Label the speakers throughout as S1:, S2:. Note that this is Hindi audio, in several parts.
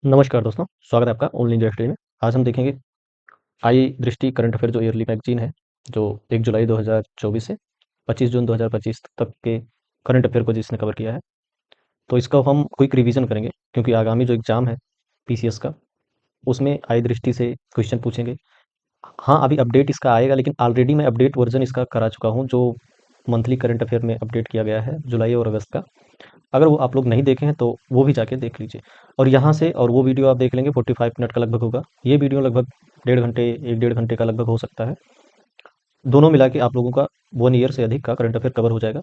S1: नमस्कार दोस्तों, स्वागत है आपका ऑनलाइन इंडिया स्टडी में। आज हम देखेंगे आई दृष्टि करंट अफेयर जो ईयरली मैगजीन है, जो 1 जुलाई 2024 से 25 जून 2025 तक के करंट अफेयर को जिसने कवर किया है। तो इसका हम क्विक रिवीजन करेंगे क्योंकि आगामी जो एग्जाम है पीसीएस का, उसमें आई दृष्टि से क्वेश्चन पूछेंगे। हाँ, अभी अपडेट इसका आएगा, लेकिन ऑलरेडी मैं अपडेट वर्जन इसका करा चुका हूँ, जो मंथली करंट अफेयर में अपडेट किया गया है जुलाई और अगस्त का। अगर वो आप लोग नहीं देखे हैं तो वो भी जाके देख लीजिए। और यहाँ से और वो वीडियो आप देख लेंगे, 45 मिनट का लगभग होगा। ये वीडियो लगभग 1.5 घंटे 1 डेढ़ घंटे का लगभग हो सकता है। दोनों मिला के आप लोगों का 1 ईयर से अधिक का करंट अफेयर कवर हो जाएगा,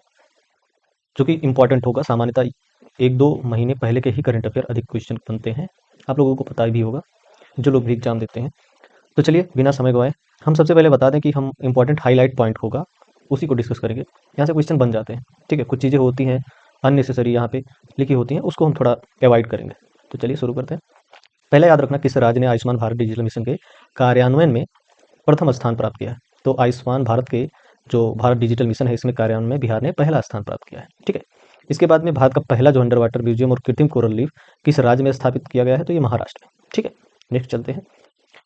S1: जो कि इंपॉर्टेंट होगा। सामान्यतः 1-2 महीने पहले के ही करंट अफेयर अधिक क्वेश्चन बनते हैं, आप लोगों को पता भी होगा, जो लोग भी एग्जाम देते हैं। तो चलिए बिना समय गवाए हम सबसे पहले बता दें कि हम इंपॉर्टेंट हाईलाइट पॉइंट होगा उसी को डिस्कस करेंगे। यहाँ से क्वेश्चन बन जाते हैं, ठीक है। कुछ चीज़ें होती हैं अननेसेसरी यहाँ पे लिखी होती हैं, उसको हम थोड़ा अवॉइड करेंगे। तो चलिए शुरू करते हैं। पहले याद रखना, किस राज्य ने आयुष्मान भारत डिजिटल मिशन के कार्यान्वयन में प्रथम स्थान प्राप्त किया है। तो आयुष्मान भारत के जो भारत डिजिटल मिशन है, इसमें कार्यान्वयन में बिहार ने पहला स्थान प्राप्त किया है, ठीक है। इसके बाद में भारत का पहला जो अंडर वाटर म्यूजियम और कृत्रिम कोरल रीफ किस राज्य में स्थापित किया गया है, तो ये महाराष्ट्र में, ठीक है। नेक्स्ट चलते हैं।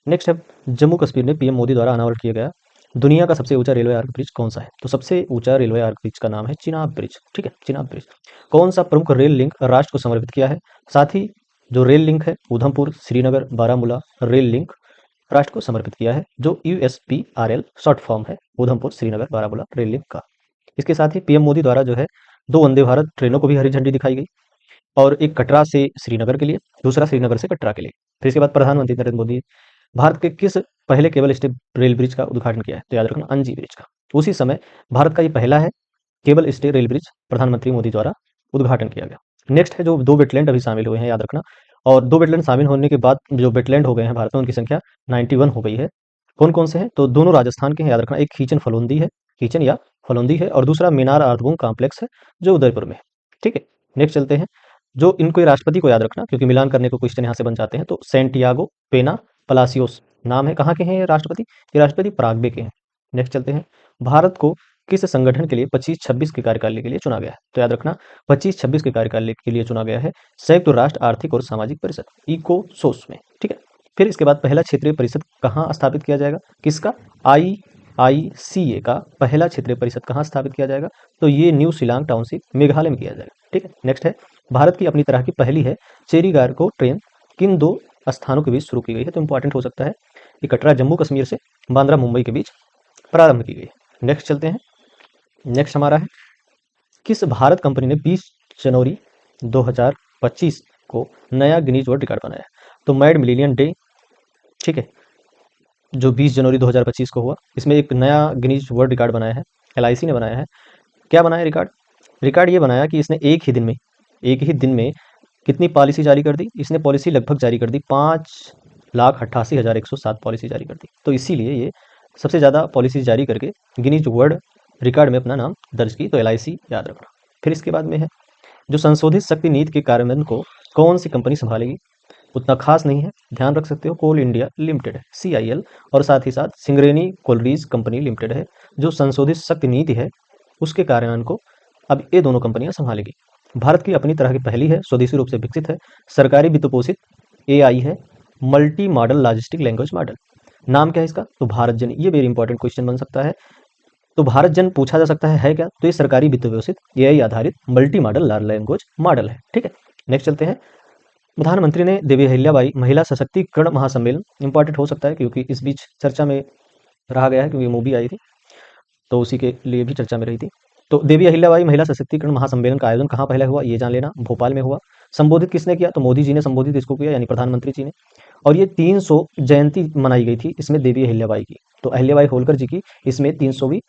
S1: नेक्स्ट है, जम्मू कश्मीर में पीएम मोदी द्वारा अनावरण किया गया दुनिया का सबसे ऊंचा रेलवे आर्क ब्रिज कौन सा है। तो सबसे ऊंचा रेलवे आर्क ब्रिज का नाम है चिनाब ब्रिज, ठीक है, चिनाब ब्रिज। कौन सा प्रमुख रेल लिंक राष्ट्र को समर्पित किया है। साथ ही जो रेल लिंक है उधमपुर श्रीनगर बारामूला रेल लिंक राष्ट्र को समर्पित किया है, जो USPRL शॉर्ट फॉर्म है, उधमपुर श्रीनगर बारामूला रेल लिंक का। इसके साथ ही पीएम मोदी द्वारा जो है 2 वंदे भारत ट्रेनों को भी हरी झंडी दिखाई गई, और एक कटरा से श्रीनगर के लिए, दूसरा श्रीनगर से कटरा के लिए। फिर इसके बाद प्रधानमंत्री नरेंद्र मोदी भारत के किस पहले केबल स्टे रेल ब्रिज का उद्घाटन किया है। तो याद रखना, अंजी ब्रिज का। उसी समय भारत का ये पहला है केबल स्टे रेल ब्रिज, प्रधानमंत्री मोदी द्वारा उद्घाटन किया गया। नेक्स्ट है, जो 2 वेटलैंड अभी शामिल हुए हैं, याद रखना। और 2 वेटलैंड शामिल होने के बाद जो वेटलैंड हो गए हैं भारत में, उनकी संख्या 91 हो गई है। कौन कौन से हैं, तो दोनों राजस्थान के हैं, याद रखना। एक खींचन फलोंदी है, खींचन या फलोंदी है, और दूसरा मीनार आर्टबूम कॉम्प्लेक्स है, जो उदयपुर में है, ठीक है। नेक्स्ट चलते हैं, जो इनको राष्ट्रपति को याद रखना, क्योंकि मिलान करने को क्वेश्चन यहाँ से बन जाते हैं। तो सेंटियागो पेना पलासियोस नाम है, कहाँ के हैं ये राष्ट्रपति, ये राष्ट्रपति पराग्वे के हैं। नेक्स्ट चलते हैं, भारत को किस संगठन के लिए 25-26 के कार्यकाल के लिए चुना गया है। तो याद रखना, 25-26 के कार्यकाल के लिए चुना गया है संयुक्त राष्ट्र आर्थिक और सामाजिक परिषद, इकोसोस में, ठीक है। फिर इसके बाद पहला क्षेत्रीय परिषद कहाँ स्थापित किया जाएगा, किसका, IICA का पहला क्षेत्रीय परिषद कहाँ स्थापित किया जाएगा, तो ये न्यू शिलांग टाउनशिप मेघालय में किया जाएगा, ठीक है। नेक्स्ट है, भारत की अपनी तरह की पहली है चेरीगार्को ट्रेन किन 2 स्थानों के बीच शुरू की गई है। तो इंपॉर्टेंट हो सकता है, ये कटरा जम्मू कश्मीर से बांद्रा मुंबई के बीच प्रारंभ की गई है। नेक्स्ट चलते हैं। नेक्स्ट हमारा है, किस भारत कंपनी ने 20 जनवरी 2025 को नया गिनीज वर्ल्ड रिकॉर्ड बनाया है। तो मैड मिलेनियम डे, ठीक है, जो 20 जनवरी 2025 को हुआ, इसमें एक नया गिनीज वर्ल्ड रिकॉर्ड बनाया है, LIC ने बनाया है। क्या बनाया रिकॉर्ड, रिकॉर्ड ये बनाया कि इसने एक ही दिन में कितनी पॉलिसी जारी कर दी। इसने पॉलिसी लगभग जारी कर दी 5,88,107 पॉलिसी जारी कर दी। तो इसीलिए ये सबसे ज़्यादा पॉलिसी जारी करके गिनीज वर्ल्ड रिकॉर्ड में अपना नाम दर्ज की। तो LIC याद रखना। फिर इसके बाद में है, जो संशोधित शक्ति नीति के कार्यान्वयन को कौन सी कंपनी संभालेगी। उतना खास नहीं है, ध्यान रख सकते हो, कोल इंडिया लिमिटेड है, CIL, और साथ ही साथ सिंगरेनी कोलरीज कंपनी लिमिटेड है। जो संशोधित शक्ति नीति है उसके कार्यान्वयन को अब ये दोनों कंपनियां संभालेगी। भारत की अपनी तरह की पहली है, स्वदेशी रूप से विकसित है, सरकारी वित्त पोषित AI है, multi modal logistic language model. नाम क्या है इसका, तो भारत जन। ये वेरी इंपॉर्टेंट क्वेश्चन बन सकता है। तो भारत जन पूछा जा सकता है क्या, तो ये सरकारी वित्त पोषित AI आधारित मल्टी मॉडल लैंग्वेज मॉडल है, ठीक है। नेक्स्ट चलते हैं, प्रधानमंत्री ने देवी अहिल्याबाई महिला सशक्तिकरण महासम्मेलन, इंपॉर्टेंट हो सकता है क्योंकि इस बीच चर्चा में रहा गया है, क्योंकि मूवी आई थी तो उसी के लिए भी चर्चा में रही थी। तो देवी अहिल्याबाई महिला सशक्तिकरण महासम्मेलन का आयोजन कहाँ पहले हुआ, ये जान लेना, भोपाल में हुआ। संबोधित किसने किया, तो मोदी जी ने संबोधित इसको किया, यानी प्रधानमंत्री जी ने। और ये 300 जयंती मनाई गई थी इसमें देवी अहिल्याबाई की, तो अहिल्याबाई होलकर जी की इसमें 300वीं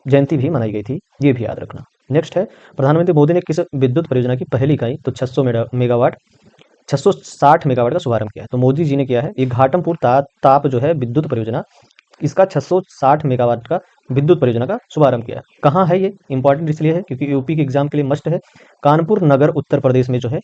S1: जयंती भी मनाई गई थी, ये भी याद रखना। नेक्स्ट है, प्रधानमंत्री मोदी ने किस विद्युत परियोजना की पहली इकाई, तो 660 मेगावाट का शुभारंभ किया है। तो मोदी जी ने किया है, ये घाटमपुर ताप जो है विद्युत परियोजना, इसका 660 मेगावाट का विद्युत परियोजना का शुभारंभ किया। कहाँ है ये, इंपॉर्टेंट इसलिए है क्योंकि यूपी के एग्जाम के लिए मस्ट है। कानपुर नगर उत्तर प्रदेश में जो है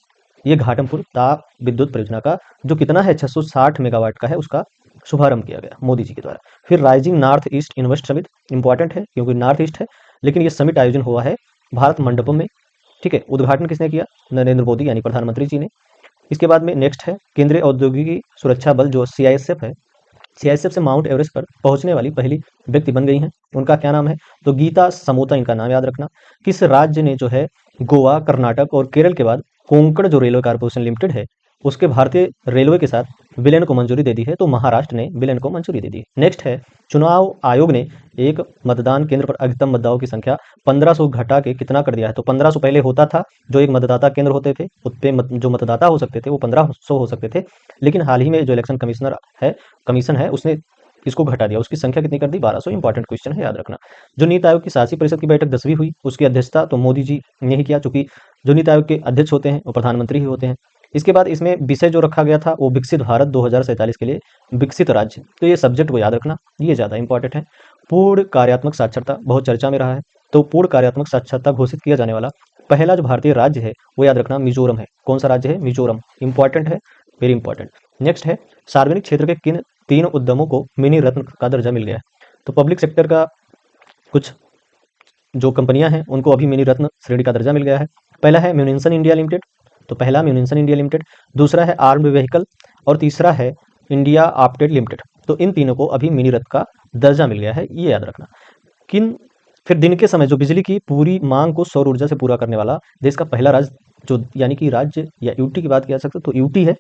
S1: ये घाटमपुर ताप विद्युत परियोजना का जो कितना है 660 मेगावाट का है, उसका शुभारंभ किया गया मोदी जी के द्वारा। फिर rising north east invest summit, important है क्योंकि नॉर्थ ईस्ट है, लेकिन ये समिट आयोजन हुआ है भारत मंडपम में, ठीक है। उद्घाटन किसने किया, नरेंद्र मोदी यानी प्रधानमंत्री जी ने। इसके बाद में नेक्स्ट है केंद्रीय औद्योगिकी सुरक्षा बल जो सीआईएसएफ है। सीआईएसएफ से माउंट एवरेस्ट पर पहुंचने वाली पहली व्यक्ति बन गई हैं। उनका क्या नाम है? तो गीता समोता इनका नाम याद रखना। किस राज्य ने जो है गोवा, कर्नाटक और केरल के बाद कोंकण जो रेलवे कारपोरेशन लिमिटेड है उसके भारतीय रेलवे के साथ विलयन को मंजूरी दे दी है? तो महाराष्ट्र ने विलयन को मंजूरी दे दी है। नेक्स्ट है चुनाव आयोग ने एक मतदान केंद्र पर अधिकतम मतदाताओं की संख्या 1500 घटा के कितना कर दिया है? तो 1500 पहले होता था, जो एक मतदाता केंद्र होते थे उतने जो मतदाता हो सकते थे वो 1500 हो सकते थे, लेकिन हाल ही में जो इलेक्शन कमीशन है उसने इसको घटा दिया। उसकी संख्या कितनी कर दी? 1200। इंपॉर्टेंट क्वेश्चन है, याद रखना। जो नीति आयोग की शासी परिषद की बैठक 10वीं हुई उसकी अध्यक्षता तो मोदी जी ने ही किया, चूंकि जो नीति आयोग के अध्यक्ष होते हैं वो प्रधानमंत्री ही होते हैं। इसके बाद इसमें विषय जो रखा गया था वो विकसित भारत 2047 के लिए विकसित राज्य, तो ये सब्जेक्ट को याद रखना, ये ज्यादा इंपॉर्टेंट है। पूर्ण कार्यात्मक साक्षरता बहुत चर्चा में रहा है, तो पूर्ण कार्यात्मक साक्षरता घोषित किया जाने वाला पहला जो भारतीय राज्य है वो याद रखना मिजोरम है। कौन सा राज्य है? मिजोरम। इंपॉर्टेंट है, वेरी इंपॉर्टेंट। नेक्स्ट है सार्वजनिक क्षेत्र के किन 3 उद्यमों को मिनी रत्न का दर्जा मिल गया है? तो पब्लिक सेक्टर का कुछ जो कंपनियां हैं उनको अभी मिनी रत्न श्रेणी का दर्जा मिल गया है। पहला है म्यूनिसन इंडिया लिमिटेड, तो पहला म्यूनिसन इंडिया लिमिटेड, दूसरा है आर्म्ड व्हीकल और तीसरा है इंडिया आप्टेड लिमिटेड। तो इन तीनों को अभी मिनी रत्न का दर्जा मिल गया है, ये याद रखना। किन फिर दिन के समय जो बिजली की पूरी मांग को सौर ऊर्जा से पूरा करने वाला देश का पहला राज्य, जो यानी कि राज्य या यूटी की बात किया जा सकता है तो यूटी है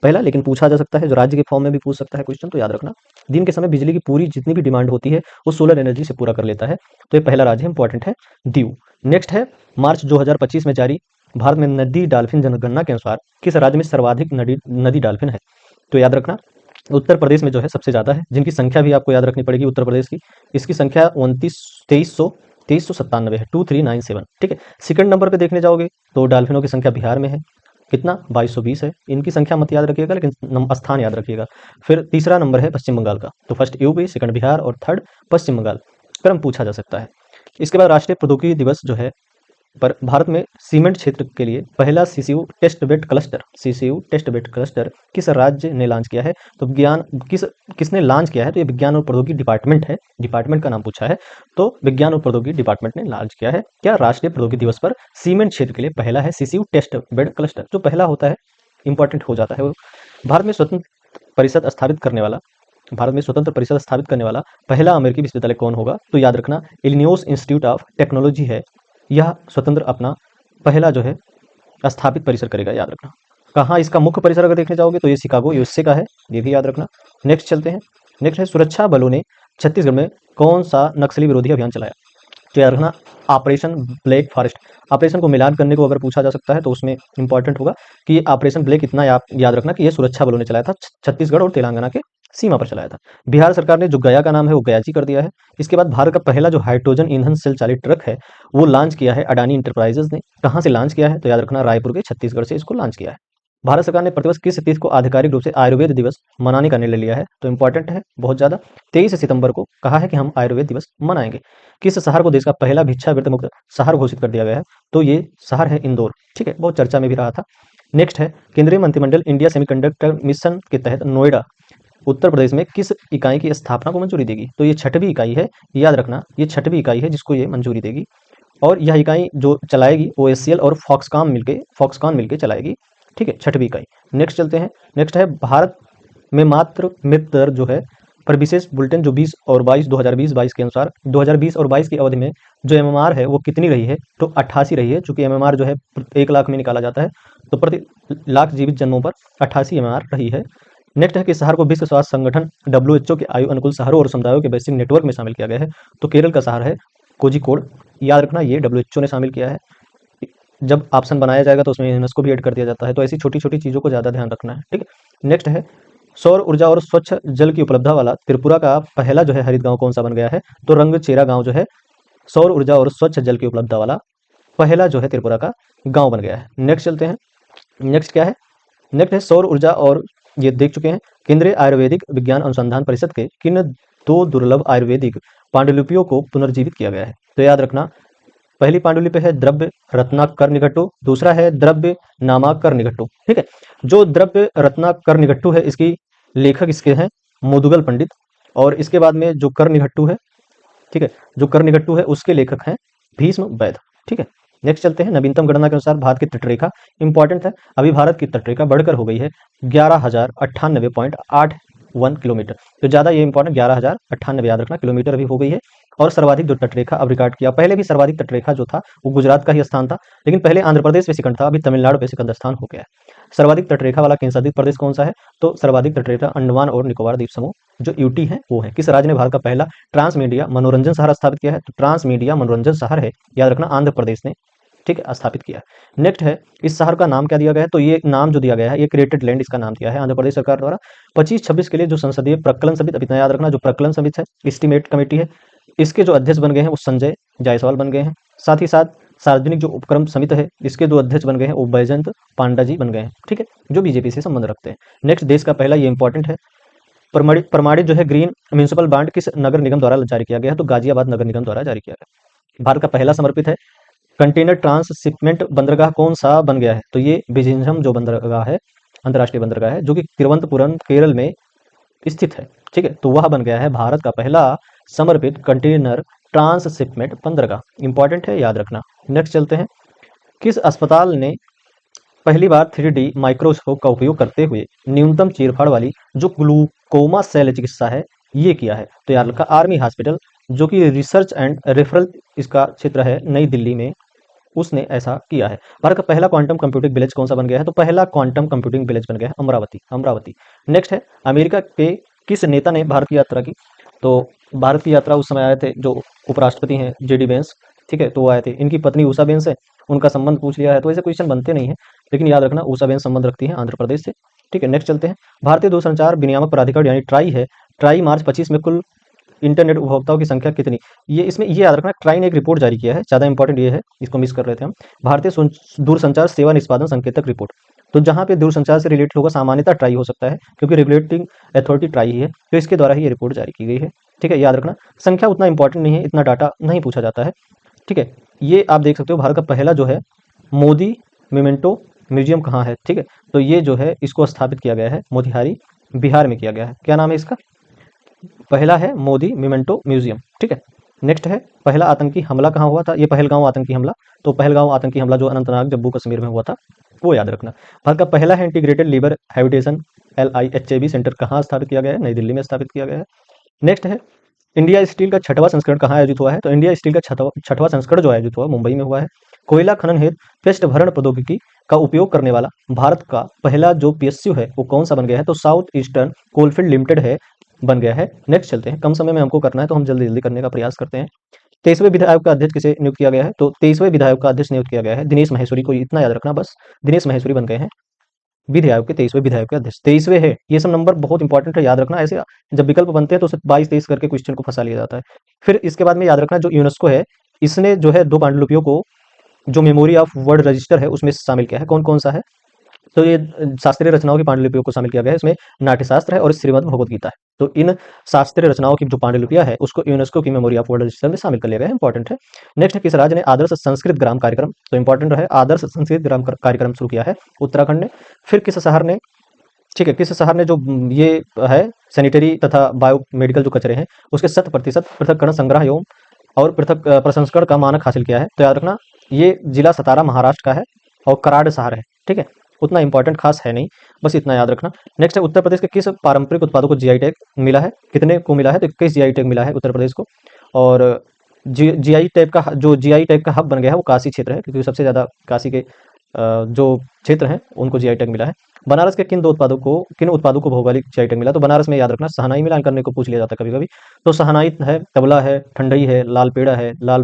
S1: पहला, लेकिन पूछा जा सकता है जो राज्य के फॉर्म में भी पूछ सकता है क्वेश्चन, तो याद रखना। दिन के समय बिजली की पूरी जितनी भी डिमांड होती है वो सोलर एनर्जी से पूरा कर लेता है, तो ये पहला राज्य है, इंपॉर्टेंट है, दीव। नेक्स्ट है मार्च 2025 में जारी भारत में नदी डाल्फिन जनगणना के अनुसार किस राज्य में सर्वाधिक नदी डाल्फिन है? तो याद रखना उत्तर प्रदेश में जो है सबसे ज्यादा है, जिनकी संख्या भी आपको याद रखनी पड़ेगी उत्तर प्रदेश की। इसकी संख्या 2397 है, 2397। ठीक है। सेकंड नंबर पे देखने जाओगे तो डाल्फिनों की संख्या बिहार में है, कितना? 2220 है। इनकी संख्या मत याद रखिएगा, लेकिन स्थान याद रखिएगा। फिर तीसरा नंबर है पश्चिम बंगाल का, तो फर्स्ट यूपी, सेकंड बिहार और थर्ड पश्चिम बंगाल। क्रम पूछा जा सकता है। इसके बाद राष्ट्रीय प्रौद्योगिकी दिवस जो है पर भारत में सीमेंट क्षेत्र के लिए पहला सीसीयू टेस्ट बेड क्लस्टर किस राज्य ने लॉन्च किया है? तो किसने लॉन्च किया है? तो ये विज्ञान और प्रौद्योगिकी डिपार्टमेंट है, डिपार्टमेंट का नाम पूछा है, तो विज्ञान और प्रौद्योगिकी डिपार्टमेंट ने लॉन्च किया है। क्या? राष्ट्रीय प्रौद्योगिकी दिवस पर सीमेंट क्षेत्र के लिए पहला है सीसीयू टेस्ट बेड क्लस्टर, जो पहला होता है इंपॉर्टेंट हो जाता है वो। भारत में स्वतंत्र परिषद स्थापित करने वाला पहला अमेरिकी विश्वविद्यालय कौन होगा? तो याद रखना इलिनोइस इंस्टीट्यूट ऑफ टेक्नोलॉजी है, यह स्वतंत्र अपना पहला जो है स्थापित परिसर करेगा, याद रखना। कहाँ इसका मुख्य परिसर अगर देखने जाओगे तो ये शिकागो यूएसए का है, ये भी याद रखना। नेक्स्ट चलते हैं। नेक्स्ट है सुरक्षा बलों ने छत्तीसगढ़ में कौन सा नक्सली विरोधी अभियान चलाया? तो याद रखना ऑपरेशन ब्लैक फॉरेस्ट। ऑपरेशन को मिलान करने को अगर पूछा जा सकता है तो उसमें इंपॉर्टेंट होगा कि ये ऑपरेशन ब्लैक, इतना याद रखना कि ये सुरक्षा बलों ने चलाया था, छत्तीसगढ़ और तेलंगाना के सीमा पर चलाया था। बिहार सरकार ने जो गया का नाम है वो गयाची कर दिया है। इसके बाद भारत का पहला जो हाइड्रोजन ईंधन सेल चालित ट्रक है वो लॉन्च किया है अडानी इंटरप्राइजेज ने। कहाँ से लॉन्च किया है? तो याद रखना रायपुर के छत्तीसगढ़ से इसको लॉन्च किया है। भारत सरकार ने प्रतिवर्ष किस तिथि को आधिकारिक रूप से आयुर्वेद दिवस मनाने का निर्णय लिया है? तो इंपॉर्टेंट है बहुत ज्यादा, 23 सितंबर को कहा है कि हम आयुर्वेद दिवस मनाएंगे। किस शहर को देश का पहला भिक्षावृत्ति मुक्त शहर घोषित कर दिया गया है? तो ये शहर है इंदौर। ठीक है, बहुत चर्चा में भी रहा था। नेक्स्ट है केंद्रीय मंत्रिमंडल इंडिया सेमीकंडक्टर मिशन के तहत नोएडा उत्तर प्रदेश में किस इकाई की स्थापना को मंजूरी देगी? तो ये 6वीं इकाई है, याद रखना ये 6वीं इकाई है जिसको ये मंजूरी देगी, और यह इकाई जो चलाएगी ओएससीएल और फॉक्सकॉन मिलके चलाएगी। ठीक है, 6वीं इकाई। नेक्स्ट चलते हैं। नेक्स्ट है भारत में मात्र मृत्यु दर जो है पर विशेष बुलेटिन जो 20 और 2020-22 के अनुसार 2020 और 22 की अवधि में जो एमएमआर है वो कितनी रही है? तो 88 रही है, चूंकि एमएमआर जो है 1 लाख में निकाला जाता है, तो प्रति लाख जीवित जन्मों पर 88 एमएमआर रही है। नेक्स्ट है कि शहर को विश्व स्वास्थ्य संगठन डब्ल्यूएचओ के आयु अनुकूल शहरों और समुदायों के वैश्विक नेटवर्क में शामिल किया गया है, तो केरल का शहर है कोझिकोड। याद रखना ये डब्ल्यूएचओ ने शामिल किया है। जब ऑप्शन बनाया जाएगा तो उसमें यूनेस्को भी ऐड कर दिया जाता है, तो ऐसी छोटी छोटी चीजों को ज्यादा ध्यान रखना है। ठीक है। नेक्स्ट है सौर ऊर्जा और स्वच्छ जल की उपलब्धता वाला त्रिपुरा का पहला जो है हरित गांव कौन सा बन गया है? तो रंगचेरा गांव जो है सौर ऊर्जा और स्वच्छ जल की उपलब्धता वाला पहला जो है त्रिपुरा का गांव बन गया है। नेक्स्ट चलते हैं। नेक्स्ट क्या है? नेक्स्ट है सौर ऊर्जा, और ये देख चुके हैं। केंद्रीय आयुर्वेदिक विज्ञान अनुसंधान परिषद के किन 2 दुर्लभ आयुर्वेदिक पांडुलिपियों को पुनर्जीवित किया गया है? तो याद रखना पहली पांडुलिपि है द्रव्य रत्नाकर निघट्टू, दूसरा है द्रव्य नामाकर निघट्टू। ठीक है, जो द्रव्य रत्नाकर निघट्टू है इसकी लेखक इसके हैं मुदुगल पंडित, और इसके बाद में जो कर निघट्टू है, ठीक है, जो कर निघट्टू है उसके लेखक हैं भीष्म वैद्य। ठीक है, नेक्स्ट चलते हैं, नवीनतम गणना के अनुसार भारत की तटरेखा इंपॉर्टेंट है, अभी भारत की तटरेखा बढ़कर हो गई है 11,098.81 किलोमीटर। तो ज़्यादा ये इंपॉर्टेंट 11,098 याद रखना किलोमीटर अभी हो गई है। और सर्वाधिक जो तटरेखा अब रिकॉर्ड किया, पहले भी सर्वाधिक तटरेखा जो था वो गुजरात का ही स्थान था, लेकिन पहले आंध्र प्रदेश पे सेकंड था, अभी तमिलनाडु पे सेकंड स्थान हो गया है। सर्वाधिक तटरेखा वाला केंद्र शासित प्रदेश कौन सा है? तो सर्वाधिक तटरेखा अंडमान और निकोबार द्वीप समूह जो यूटी है वो है। किस राज्य ने भारत का पहला ट्रांस मीडिया मनोरंजन शहर स्थापित किया है? तो ट्रांस मीडिया मनोरंजन शहर है, याद रखना, आंध्र प्रदेश ने, ठीक है, स्थापित किया है। नेक्स्ट है, इस शहर का नाम क्या दिया गया है? तो ये नाम जो दिया गया है, ये क्रिएटेड लैंड इसका नाम दिया है आंध्र प्रदेश सरकार द्वारा। 25-26 के लिए जो संसदीय प्रकलन समिति, अब इतना याद रखना, जो प्रकलन समिति है, एस्टीमेट कमेटी है, इसके जो अध्यक्ष बन गए हैं वो संजय जायसवाल बन गए हैं। साथ ही साथ सार्वजनिक जो उपक्रम समिति है, इसके जो अध्यक्ष बन गए हैं वो बैजंत पांडा जी बन गए हैं, ठीक है, जो बीजेपी से संबंध रखते हैं। नेक्स्ट, देश का पहला, ये इंपॉर्टेंट है, प्रमाणित जो है ग्रीन म्यूनिसिपल बॉन्ड किस नगर निगम द्वारा जारी किया गया है? तो गाजियाबाद नगर निगम द्वारा जारी किया गया। भारत का पहला समर्पित है कंटेनर ट्रांसशिपमेंट बंदरगाह कौन सा बन गया है? तो ये विजिंझम जो बंदरगाह है, अंतर्राष्ट्रीय बंदरगाह है, जो कि तिरुवनंतपुरम केरल में स्थित है, ठीक है, तो वह बन गया है भारत का पहला समर्पित कंटेनर ट्रांसशिपमेंट बंदरगाह। इंपॉर्टेंट है, याद रखना। नेक्स्ट चलते हैं, किस अस्पताल ने पहली बार 3D माइक्रोस्कोप का उपयोग करते हुए न्यूनतम चीरफाड़ वाली जो ग्लूकोमा शल्य चिकित्सा है ये किया है? तो याद रखा, आर्मी हॉस्पिटल, जो कि रिसर्च एंड रेफरल इसका क्षेत्र है नई दिल्ली में, उसने ऐसा किया है। भारत का पहला क्वांटम कंप्यूटिंग विलेज कौन सा बन गया है? तो पहला क्वांटम कंप्यूटिंग विलेज बन गया है अमरावती। नेक्स्ट है, अमेरिका के किस नेता ने भारत की यात्रा की? तो भारत की यात्रा उस समय आए थे जो उपराष्ट्रपति हैं जेडी वेंस, ठीक है, तो वो आए थे। इनकी पत्नी उषा वेंस है, उनका संबंध पूछ लिया है, तो ऐसे क्वेश्चन बनते नहीं है, लेकिन याद रखना उषा वेंस संबंध रखती है आंध्र प्रदेश से, ठीक है। नेक्स्ट चलते हैं, भारतीय दूरसंचार विनियामक प्राधिकरण यानी ट्राई है, ट्राई मार्च 25 में कुल इंटरनेट उपभोक्ताओं की संख्या कितनी, ये इसमें ये याद रखना, ट्राई ने एक रिपोर्ट जारी किया है, ज़्यादा इंपॉर्टेंट ये है, इसको मिस कर रहे थे हम। भारतीय दूरसंचार सेवा निष्पादन संकेतक रिपोर्ट, तो जहाँ पे दूरसंचार से रिलेटेड होगा सामान्यतः ट्राई हो सकता है, क्योंकि रेगुलेटिंग अथॉरिटी ट्राई ही है, तो इसके द्वारा ही ये रिपोर्ट जारी की गई है, ठीक है। याद रखना, संख्या उतना इंपॉर्टेंट नहीं है, इतना डाटा नहीं पूछा जाता है, ठीक है। ये आप देख सकते हो, भारत का पहला जो है मोदी मेमेंटो म्यूजियम कहाँ है, ठीक है, तो ये जो है इसको स्थापित किया गया है मोतिहारी बिहार में किया गया है। क्या नाम है इसका? पहला है मोदी मेमेंटो म्यूजियम, ठीक है। नेक्स्ट है, पहला आतंकी हमला कहाँ हुआ था? ये पहलगांव आतंकी हमला, तो पहलगांव आतंकी हमला जो अनंतनाग जम्मू कश्मीर में हुआ था वो याद रखना। भारत का पहला है integrated liver habitation LIHAB centre कहाँ स्थापित किया गया है? नई दिल्ली में स्थापित किया गया है। नेक्स्ट है, इंडिया स्टील का छठवां संस्करण कहाँ आयोजित हुआ है? तो इंडिया स्टील का छठवां संस्करण जो आयोजित हुआ मुंबई में हुआ है। कोयला खनन हेतु पृष्ठ भरण प्रौद्योगिकी का उपयोग करने वाला भारत का पहला जो PSU है वो कौन सा बन गया है? तो साउथ ईस्टर्न कोलफील्ड लिमिटेड है, बन गया है। नेक्स्ट चलते हैं, कम समय में हमको करना है तो हम जल्दी जल्दी करने का प्रयास करते हैं। 23वें विधि आयोग का अध्यक्ष किसे नियुक्त किया गया है? तो 23वें विधि आयोग का अध्यक्ष नियुक्त किया गया है दिनेश माहेश्वरी को, इतना याद रखना बस, दिनेश माहेश्वरी बन गए हैं विधि आयोग के 23वें विधि आयोग के अध्यक्ष। 23वें है, ये सब नंबर बहुत इंपॉर्टेंट है, याद रखना। ऐसे जब विकल्प बनते हैं तो 22-23 करके क्वेश्चन को फंसा लिया जाता है। फिर इसके बाद में याद रखना, जो यूनेस्को है इसने जो है 2 पांडुलिपियों को जो मेमोरी ऑफ वर्ल्ड रजिस्टर है उसमें शामिल किया है। कौन कौन सा है? तो ये शास्त्रीय रचनाओं की पांडुलिपियों को शामिल किया गया है, इसमें नाट्यशास्त्र है और श्रीमद् भगवत गीता है। तो इन शास्त्रीय रचनाओं की जो पांडुलिपियां है उसको यूनेस्को की मेमोरी ऑफ वर्ल्ड रजिस्टर में शामिल कर लिया गया है, इंपॉर्टेंट है। नेक्स्ट है, किस राज्य ने आदर्श संस्कृत ग्राम कार्यक्रम, तो इंपॉर्टेंट है, आदर्श संस्कृत ग्राम कार्यक्रम शुरू किया है? उत्तराखंड ने। फिर किस शहर ने, ठीक है, किस शहर ने जो ये है सैनिटरी तथा बायोमेडिकल जो कचरे हैं उसके 100% पृथककरण संग्रह एवं और पृथक प्रसंस्करण का मानक हासिल किया है? तो याद रखना, ये जिला सतारा महाराष्ट्र का है और कराड़ शहर है, ठीक है, उतना इंपॉर्टेंट खास है नहीं, बस इतना याद रखना। नेक्स्ट है, उत्तर प्रदेश के किस पारंपरिक उत्पादों को GI टैग मिला है? कितने को मिला है? तो 21 GI टैग मिला है उत्तर प्रदेश को। और GI टैग का जो GI टैग का हब बन गया है वो काशी क्षेत्र है, क्योंकि सबसे ज़्यादा काशी के जो क्षेत्र हैं उनको GI टैग मिला है। बनारस के किन उत्पादों को भौगोलिक GI टैग मिला? तो बनारस में याद रखना शहनाई मिलान करने को पूछ लिया जाता है कभी कभी, तो शहनाई है, तबला है, ठंडई है, लाल पेड़ा है, लाल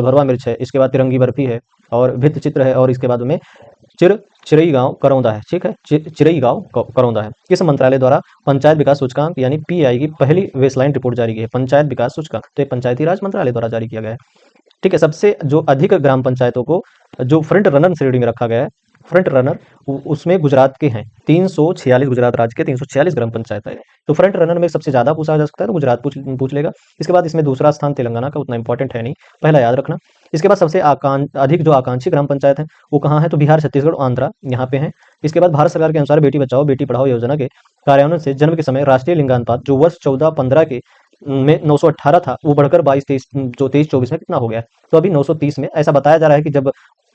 S1: भरवा मिर्च है, इसके बाद तिरंगी बर्फी है और भित्त चित्र है, और इसके बाद में चिरई गांव करौंदा है, ठीक है, चिरई गांव करौंदा है। किस मंत्रालय द्वारा पंचायत विकास सूचकांक यानी PI की पहली बेसलाइन रिपोर्ट जारी की है? पंचायत विकास सूचकांक, तो ये पंचायती राज मंत्रालय द्वारा जारी किया गया है, ठीक है। सबसे जो अधिक ग्राम पंचायतों को जो फ्रंट रनर श्रेणी में रखा गया है, फ्रंट रनर उसमें गुजरात के हैं 346, गुजरात राज्य के 346 ग्राम पंचायत है। तो फ्रंट रनर में सबसे ज्यादा पूछा जा सकता है तो गुजरात पूछ लेगा। इसके बाद इसमें दूसरा स्थान तेलंगाना का, उतना इंपॉर्टेंट है नहीं, पहला याद रखना। इसके बाद सबसे अधिक जो आकांक्षी ग्राम पंचायत है वो कहाँ है? तो बिहार, छत्तीसगढ़, आंध्रा यहाँ पे है। इसके बाद भारत सरकार के अनुसार बेटी बचाओ बेटी पढ़ाओ योजना के कार्यान्वयन से जन्म के समय राष्ट्रीय लिंगानुपात जो वर्ष 14-15 के में 918 था, वो बढ़कर 22-23 जो 23-24 में कितना हो गया है, तो अभी 930 में ऐसा बताया जा रहा है कि जब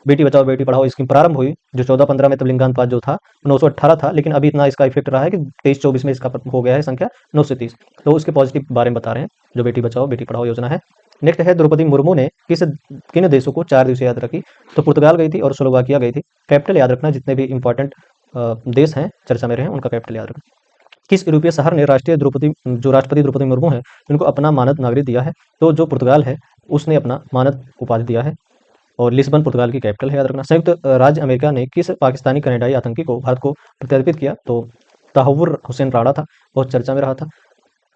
S1: बेटी बचाओ बेटी पढ़ाओ स्कीम प्रारंभ हुई, जो 14-15 में तब लिंगानुपात जो था 918 था, लेकिन अभी इतना इसका इफेक्ट रहा है कि 23-24 में इसका हो गया है संख्या 930। तो उसके पॉजिटिव बारे में बता रहे हैं जो बेटी बचाओ बेटी पढ़ाओ योजना है। नेक्स्ट है, द्रौपदी मुर्मू ने किन देशों को 4 दिवसीय यात्रा की, तो पुर्तगाल गई थी और स्लोवाकिया गई थी। कैपिटल याद रखना, जितने भी इंपॉर्टेंट देश हैं चर्चा में रहे हैं उनका कैपिटल याद रखना। किस यूरोपीय शहर ने राष्ट्रपति द्रौपदि मुर्मू है उनको अपना मानद नागरिक दिया है, तो जो पुर्तगाल है उसने अपना मानद उपाधि दिया है। और लिस्बन पुर्तगाल की कैपिटल है, याद रखना। संयुक्त राज्य अमेरिका ने किस पाकिस्तानी कनाडाई आतंकी को भारत को प्रत्यर्पित किया, तो तहव्वुर हुसैन राणा था, बहुत चर्चा में रहा था,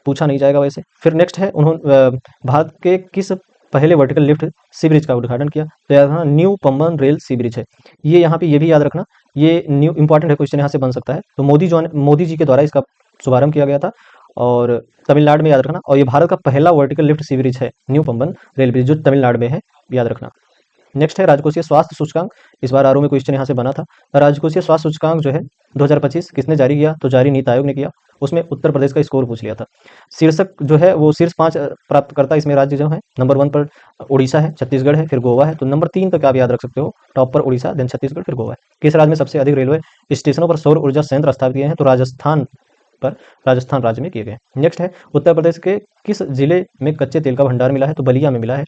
S1: पूछा नहीं जाएगा वैसे। फिर नेक्स्ट है, उन्होंने भारत के किस पहले वर्टिकल लिफ्ट सी ब्रिज का उद्घाटन किया, तो याद रखना न्यू पंबन रेल सी ब्रिज है। ये यहाँ पे ये भी याद रखना, ये न्यू इंपॉर्टेंट है, क्वेश्चन यहाँ से बन सकता है। तो मोदी जी के द्वारा इसका शुभारंभ किया गया था और तमिलनाडु में, याद रखना। और ये भारत का पहला वर्टिकल लिफ्ट सी ब्रिज है, न्यू पंबन रेल ब्रिज, जो तमिलनाडु में है, याद रखना। नेक्स्ट है, राजकोषीय स्वास्थ्य सूचकांक। इस बार आरओ में क्वेश्चन यहाँ से बना था। राजकोषीय स्वास्थ्य सूचकांक जो है 2025 किसने जारी किया, तो जारी नीति आयोग ने किया। उसमें उत्तर प्रदेश का स्कोर पूछ लिया था। शीर्षक जो है वो शीर्ष 5 प्राप्त करता, इसमें राज्य जो है नंबर 1 पर उड़ीसा है, छत्तीसगढ़ है, फिर गोवा है। तो नंबर 3 तक आप याद रख सकते हो, टॉप पर उड़ीसा, देन छत्तीसगढ़, फिर गोवा है। किस राज्य में सबसे अधिक रेलवे स्टेशनों पर सौर ऊर्जा संयंत्र स्थापित किए हैं, तो पर राजस्थान राज्य में किए गए। नेक्स्ट है, उत्तर प्रदेश के किस जिले में कच्चे तेल का भंडार मिला है, तो बलिया में मिला है।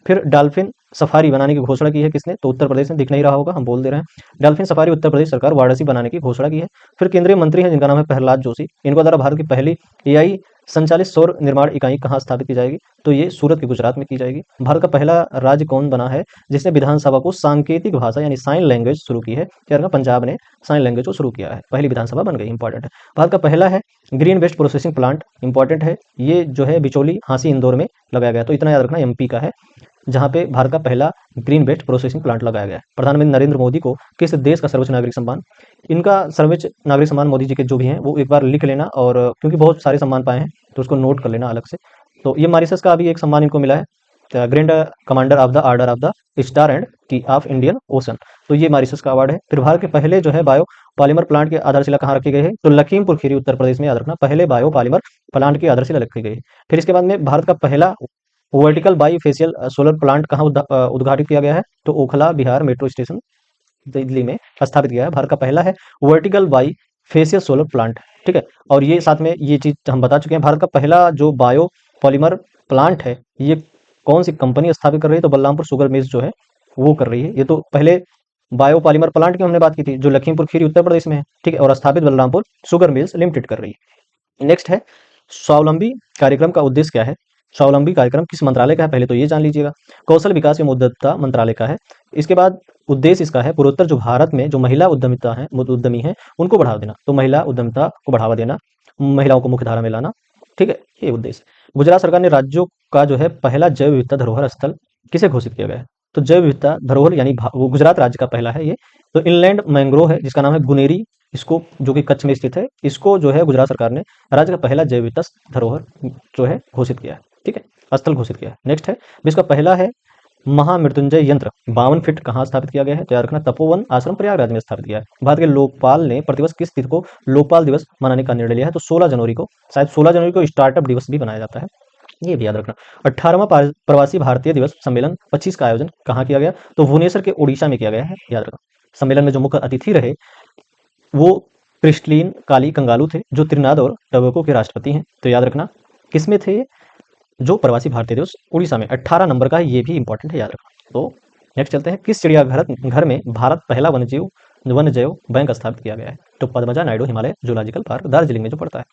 S1: फिर डॉल्फिन सफारी बनाने की घोषणा की है किसने, तो उत्तर प्रदेश में, दिख नहीं रहा होगा, हम बोल दे रहे हैं। डॉल्फिन सफारी उत्तर प्रदेश सरकार वाराणसी बनाने की घोषणा की है। फिर केंद्रीय मंत्री हैं जिनका नाम है प्रहलाद जोशी, इनको द्वारा भारत की पहली एआई संचालित सौर निर्माण इकाई कहाँ स्थापित की जाएगी, तो ये सूरत के गुजरात में की जाएगी। भारत का पहला राज्य कौन बना है जिसने विधानसभा को सांकेतिक भाषा यानी साइन लैंग्वेज शुरू की है, क्या रखा, पंजाब ने साइन लैंग्वेज को शुरू किया है, पहली विधानसभा बन गई, इंपॉर्टेंट है। भारत का पहला है green waste processing plant, important है, ये जो है बिचौली हांसी इंदौर में लगाया गया, तो इतना याद रखना, एमपी का है, जहां पे भारत का पहला ग्रीन वेस्ट प्रोसेसिंग प्लांट लगाया गया है। प्रधानमंत्री नरेंद्र मोदी को किस देश का सर्वोच्च नागरिक सम्मान, इनका सर्वोच्च नागरिक सम्मान मोदी जी के जो भी हैं वो एक बार लिख लेना, और क्योंकि बहुत सारे सम्मान पाए हैं तो उसको नोट कर लेना अलग से। तो ये मॉरिशस का अभी एक सम्मान इनको मिला है, grand commander of the order of the star and की ऑफ इंडियन ओशन, तो ये मॉरिशस का अवार्ड है। फिर भारत के पहले जो है बायो पॉलीमर प्लांट की आधारशिला कहाँ रखी गई है, तो लखीमपुर खीरी उत्तर प्रदेश में, याद रखना, पहले बायो पॉलीमर प्लांट की आधारशिला रखी गई है। फिर इसके बाद में भारत का पहला vertical by facial solar plant कहाँ उद्घाटित किया गया है, तो ओखला बिहार मेट्रो स्टेशन दिल्ली में स्थापित किया है। भारत का पहला है vertical by facial solar plant, ठीक है। और ये साथ में ये चीज हम बता चुके हैं, भारत का पहला जो बायो पॉलीमर प्लांट है ये कौन सी कंपनी स्थापित कर रही है, तो बलरामपुर शुगर मिल्स जो है वो कर रही है। ये तो पहले बायो पॉलीमर प्लांट की हमने बात की थी जो लखीमपुर खीरी उत्तर प्रदेश में है, ठीक है, और स्थापित बलरामपुर शुगर मिल्स लिमिटेड कर रही है। नेक्स्ट है, स्वावलंबी कार्यक्रम का उद्देश्य क्या है, स्वावलंबी कार्यक्रम किस मंत्रालय का है, पहले तो ये जान लीजिएगा। कौशल विकास एवं उद्यमिता मंत्रालय का है। इसके बाद उद्देश्य इसका है पूर्वोत्तर जो भारत में जो महिला उद्यमी है उनको बढ़ावा देना, तो महिला उद्यमिता को बढ़ावा देना, महिलाओं को मुख्य धारा में लाना, ठीक है, ये उद्देश्य। गुजरात सरकार ने राज्यों का जो है पहला जैव विविधता धरोहर स्थल किसे घोषित किया गया है, तो जैव विविधता धरोहर यानी वो गुजरात राज्य का पहला है ये। तो इनलैंड मैंग्रोव है जिसका नाम है गुनेरी, इसको जो कि कच्छ में स्थित है, इसको जो है गुजरात सरकार ने राज्य का पहला जैव विविधता धरोहर जो है घोषित किया है, ठीक है, स्थल घोषित किया है। नेक्स्ट है, विश्व का पहला है महामृत्युंजय यंत्र 52 फीट कहाँ स्थापित किया गया है, तो याद रखना तपोवन आश्रम प्रयागराज में स्थापित किया है। भारत के लोकपाल ने प्रतिवर्ष किस तिथि को लोकपाल दिवस मनाने का निर्णय लिया है, तो 16 जनवरी को, शायद 16 जनवरी को स्टार्टअप दिवस भी मनाया जाता है, ये भी याद रखना। 18वां प्रवासी भारतीय दिवस सम्मेलन 25 का आयोजन कहाँ किया गया, तो भुवनेश्वर के उड़ीसा में किया गया है, याद रखना। सम्मेलन में जो मुख्य अतिथि रहे वो क्रिस्टलीन काली कंगालू थे जो त्रिनाद और टोबैगो के राष्ट्रपति हैं, तो याद रखना किसमें थे, जो प्रवासी भारतीय दिवस उड़ीसा में 18 नंबर का है, ये भी इंपॉर्टेंट है, याद रखना। तो नेक्स्ट चलते हैं, किस चिड़ियाघर घर में भारत पहला वन्य जैव बैंक स्थापित किया गया है, तो पद्मजा नायडू हिमालय जूलॉजिकल पार्क दार्जिलिंग में जो पड़ता है।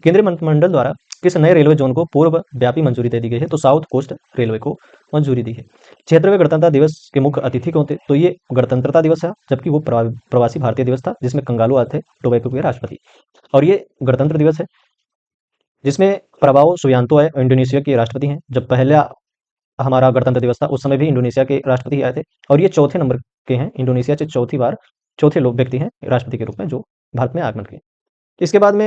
S1: केंद्रीय मंत्रिमंडल द्वारा किस नए रेलवे जोन को पूर्व व्यापी मंजूरी दे दी गई है, तो साउथ कोस्ट रेलवे को मंजूरी दी है। 76वें गणतंत्र दिवस के मुख्य अतिथि कौन थे, तो ये गणतंत्रता दिवस है, जबकि वो प्रवासी भारतीय दिवस था जिसमें कंगालू आए थे, टोबैगो के राष्ट्रपति। और ये गणतंत्र दिवस है जिसमें प्रभाव सुबियांतो है, इंडोनेशिया के राष्ट्रपति हैं। जब पहला हमारा गणतंत्र दिवस था उस समय भी इंडोनेशिया के राष्ट्रपति आए थे, और ये चौथे नंबर के हैं, इंडोनेशिया से चौथे लोग व्यक्ति हैं राष्ट्रपति के रूप में जो भारत में आगमन किए। इसके बाद में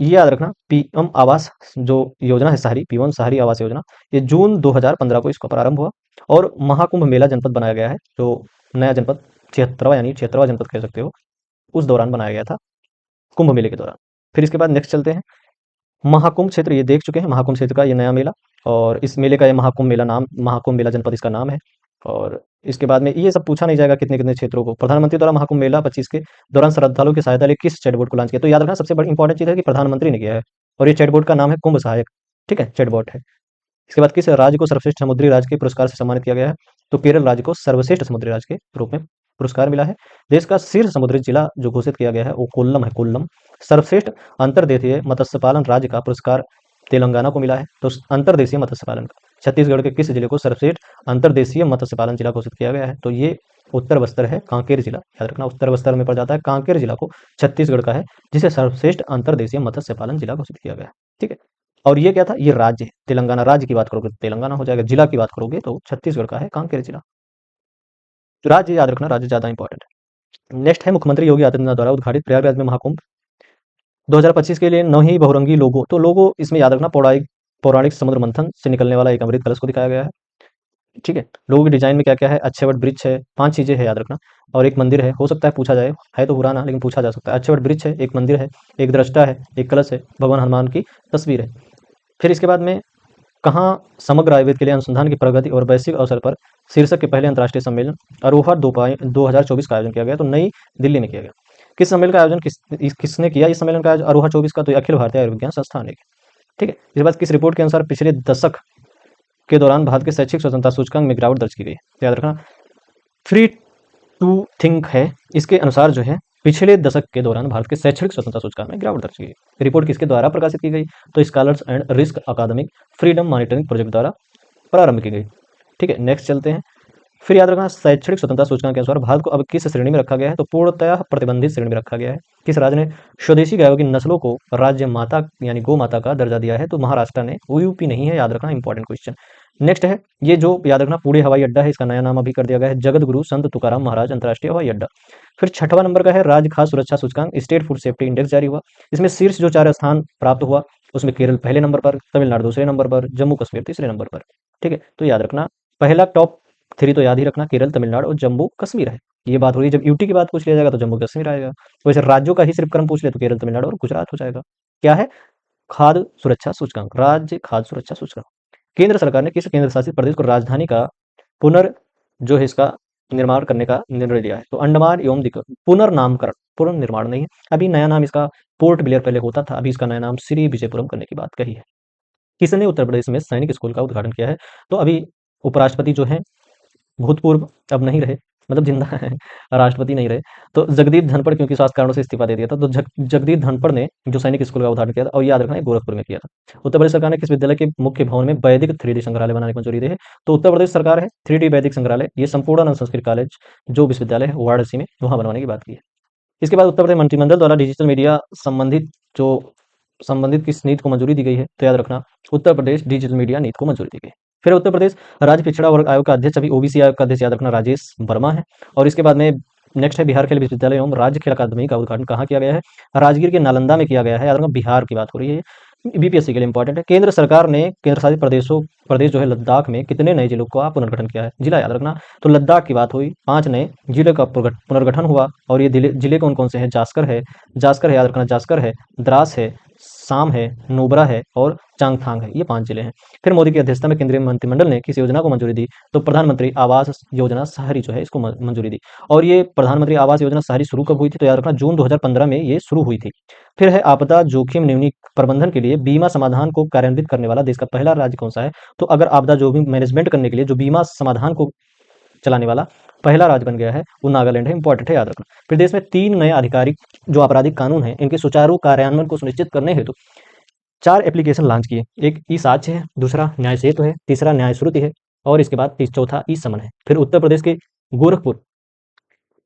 S1: ये याद रखना, पीएम आवास जो योजना है शहरी, पीएम शहरी आवास योजना, ये जून 2015 को इसका प्रारंभ हुआ, और महाकुंभ मेला जनपद बनाया गया है, जो नया जनपद 76वां यानी 76वां जनपद कह सकते हो, उस दौरान बनाया गया था, कुंभ मेले के दौरान। फिर इसके बाद नेक्स्ट चलते हैं, महाकुंभ क्षेत्र ये देख चुके हैं, महाकुंभ क्षेत्र का ये नया मेला, और इस मेले का ये महाकुंभ मेला जनपद इसका नाम है। और इसके बाद में ये सब पूछा नहीं जाएगा कितने कितने क्षेत्रों को। प्रधानमंत्री द्वारा महाकुंभ मेला 25 के दौरान श्रद्धालुओं की सहायता लिए किस चैटबोट को लॉन्च किया? तो याद रखना सबसे बड़ी इंपॉर्टेंट चीज़ है कि प्रधानमंत्री ने किया है, और ये चैटबोट का नाम है कुंभ सहायक। ठीक है, चैटबोट है। इसके बाद किस राज्य को सर्वश्रेष्ठ समुद्री राज्य के पुरस्कार से सम्मानित किया गया है? तो केरल राज्य को सर्वश्रेष्ठ समुद्री राज्य के रूप में पुरस्कार मिला है। देश का शीर्ष समुद्री जिला जो घोषित किया गया है वो कोल्लम है, कोल्लम। सर्वश्रेष्ठ अंतर्देशीय मत्स्य पालन राज्य का पुरस्कार तेलंगाना को मिला है। तो अंतर्देशीय मत्स्य पालन का छत्तीसगढ़ के किस जिले को सर्वश्रेष्ठ अंतर्देशीय मत्स्य पालन जिला घोषित किया गया है? तो ये उत्तर बस्तर है, कांकेर जिला। याद रखना उत्तर बस्तर में पड़ जाता है, कांकेर जिला को छत्तीसगढ़ का है, जिसे सर्वश्रेष्ठ अंतर्देशीय मत्स्य पालन जिला घोषित किया गया है। ठीक है, और ये क्या था? ये राज्य है। तेलंगाना राज्य की बात करोगे तो तेलंगाना हो जाएगा, जिला की बात करोगे तो छत्तीसगढ़ का है कांकेर जिला। तो राज्य याद रखना, राज्य ज्यादा इंपॉर्टेंट है। नेक्स्ट है मुख्यमंत्री योगी आदित्यनाथ द्वारा उद्घाटित प्रयागराज में महाकुंभ 2025 के लिए 9 ही बहुरंगी लोगो। तो लोगो इसमें याद रखना पौराणिक पौराणिक समुद्र मंथन से निकलने वाला एक अमृत कलश को दिखाया गया है। ठीक है, लोगों के डिजाइन में क्या क्या है? अच्छे वट वृक्ष है, 5 चीजें हैं याद रखना, और एक मंदिर है। हो सकता है पूछा जाए, है तो पुराना लेकिन पूछा जा सकता है। अच्छे वट वृक्ष है, एक मंदिर है, एक दृष्टा है, एक कलश है, भगवान हनुमान की तस्वीर है। फिर इसके बाद में कहाँ समग्र आयुर्वेद के लिए अनुसंधान की प्रगति और वैश्विक अवसर पर शीर्षक के पहले अंतर्राष्ट्रीय सम्मेलन अरोहा 2024 का आयोजन किया गया? तो नई दिल्ली में किया गया। किस सम्मेलन का आयोजन किसने किया? इस सम्मेलन का आयोजन अरोहा 24 का तो अखिल भारतीय आयुर्विज्ञान संस्थान ने किया। ठीक है, इसके बाद किस रिपोर्ट के अनुसार पिछले दशक के दौरान भारत के शैक्षिक स्वतंत्रता सूचकांक में गिरावट दर्ज की गई? तो याद रखना फ्री टू थिंक है, इसके अनुसार जो है पिछले दशक के दौरान भारत के शैक्षणिक स्वतंत्रता सूचकांक में गिरावट दर्ज की गई। रिपोर्ट किसके द्वारा प्रकाशित की गई? तो स्कॉलर्स एंड रिस्क अकादमिक फ्रीडम मॉनिटरिंग प्रोजेक्ट द्वारा प्रारंभ की गई। ठीक है, नेक्स्ट चलते हैं। फिर याद रखना शैक्षणिक स्वतंत्रता सूचकांक के अनुसार भारत को अब किस श्रेणी में रखा गया है? तो पूर्णतः प्रतिबंधित श्रेणी में रखा गया है। किस राज्य ने स्वदेशी गायों की नस्लों को राज्य माता यानी गौ माता का दर्जा दिया है? तो महाराष्ट्र ने। यूपी नहीं है, याद रखना, इंपॉर्टेंट क्वेश्चन। नेक्स्ट है, ये जो याद रखना पुणे हवाई अड्डा है, इसका नया नाम अभी कर दिया गया है जगत गुरु संत तुकाराम महाराज अंतर्राष्ट्रीय हवाई अड्डा। फिर छठवां नंबर का है राज्य खाद्य सुरक्षा सूचकांक, स्टेट फूड सेफ्टी इंडेक्स जारी हुआ। इसमें शीर्ष जो 4 स्थान प्राप्त हुआ उसमें केरल पहले नंबर पर, तमिलनाडु दूसरे नंबर पर, जम्मू कश्मीर तीसरे नंबर पर। ठीक है, तो याद रखना पहला टॉप 3 तो याद ही रखना केरल, तमिलनाडु और जम्मू कश्मीर है। ये बात हो रही है, जब यूटी की बात पूछ लिया जाएगा तो जम्मू कश्मीर आएगा। वैसे राज्यों का ही सिर्फ क्रम पूछ ले तो केरल, तमिलनाडु और गुजरात हो जाएगा। क्या है? खाद्य सुरक्षा सूचकांक, राज्य खाद्य सुरक्षा सूचकांक। केंद्र सरकार ने किस केंद्र शासित प्रदेश को राजधानी का पुनर् जो है इसका निर्माण करने का निर्णय लिया है? तो अंडमान एवं पुनर्नामकरण, पुनर्निर्माण नहीं है, अभी नया नाम इसका पोर्ट ब्लेयर पहले होता था, अभी इसका नया नाम श्री विजयपुरम करने की बात कही है। किसने उत्तर प्रदेश में सैनिक स्कूल का उद्घाटन किया है? तो अभी उपराष्ट्रपति जो है भूतपूर्व, अब नहीं रहे, मतलब जिंदा है, राष्ट्रपति नहीं रहे, तो जगदीप धनखड़, क्योंकि स्वास्थ्य कारणों से इस्तीफा दे दिया था, तो जगदीप धनखड़ ने जो सैनिक स्कूल का उद्घाटन किया था, और याद रखना है गोरखपुर में किया था। उत्तर प्रदेश सरकार ने किस विद्यालय के मुख्य भवन में वैदिक 3D संग्रहालय बनाने की मंजूरी दी है? तो उत्तर प्रदेश सरकार है 3D वैदिक संग्रहालय, ये संपूर्ण संस्कृत कॉलेज जो विश्वविद्यालय है वाराणसी में, वहां बनवाने की बात की है। इसके बाद उत्तर प्रदेश मंत्रिमंडल द्वारा डिजिटल मीडिया संबंधित जो संबंधित किस नीति को मंजूरी दी गई है? तो याद रखना उत्तर प्रदेश डिजिटल मीडिया नीति को मंजूरी दी गई। फिर उत्तर प्रदेश राज्य पिछड़ा वर्ग आयोग का अध्यक्ष, अभी ओबीसी आयोग का अध्यक्ष याद रखना राजेश वर्मा है। और इसके बाद में नेक्स्ट है बिहार खेल विश्वविद्यालय एवं राज्य खेल अकादमी का उद्घाटन कहाँ किया गया है? राजगीर के नालंदा में किया गया है। याद रखना बिहार की बात हो रही है, बीपीएससी के लिए इंपॉर्टेंट है। केंद्र सरकार ने केंद्र शासित प्रदेश जो है लद्दाख में कितने नए जिलों का पुनर्गठन किया है? जिला याद रखना, तो लद्दाख की बात हुई, 5 नए जिले का पुनर्गठन हुआ। और ये जिले कौन कौन से हैं? जास्कर है, याद रखना जास्कर है, द्रास है, साम है, नुब्रा है और चांगथांग है, ये 5 जिले हैं। फिर मोदी की अध्यक्षता में केंद्रीय मंत्रिमंडल ने किस योजना को मंजूरी दी? तो प्रधानमंत्री आवास योजना शहरी जो है इसको मंजूरी दी। और ये प्रधानमंत्री आवास योजना शहरी शुरू कब हुई थी? तो याद रखना जून 2015 में ये शुरू हुई थी। फिर है आपदा जोखिम न्यूनी प्रबंधन के लिए बीमा समाधान को कार्यान्वित करने वाला देश का पहला राज्य कौन सा है? तो अगर आपदा जोखिम मैनेजमेंट करने के लिए जो बीमा समाधान को चलाने वाला पहला राज्य बन गया है वो नागालैंड है, इंपॉर्टेंट है, याद रखना। फिर देश में 3 नए आधिकारिक जो आपराधिक कानून है इनके सुचारू कार्यान्वयन को सुनिश्चित करने हेतु 4 एप्लीकेशन लॉन्च किए। एक ई साक्ष्य है, दूसरा न्याय सेतु है, तीसरा न्याय श्रुति है और इसके बाद चौथा ई समन है। फिर गोरखपुर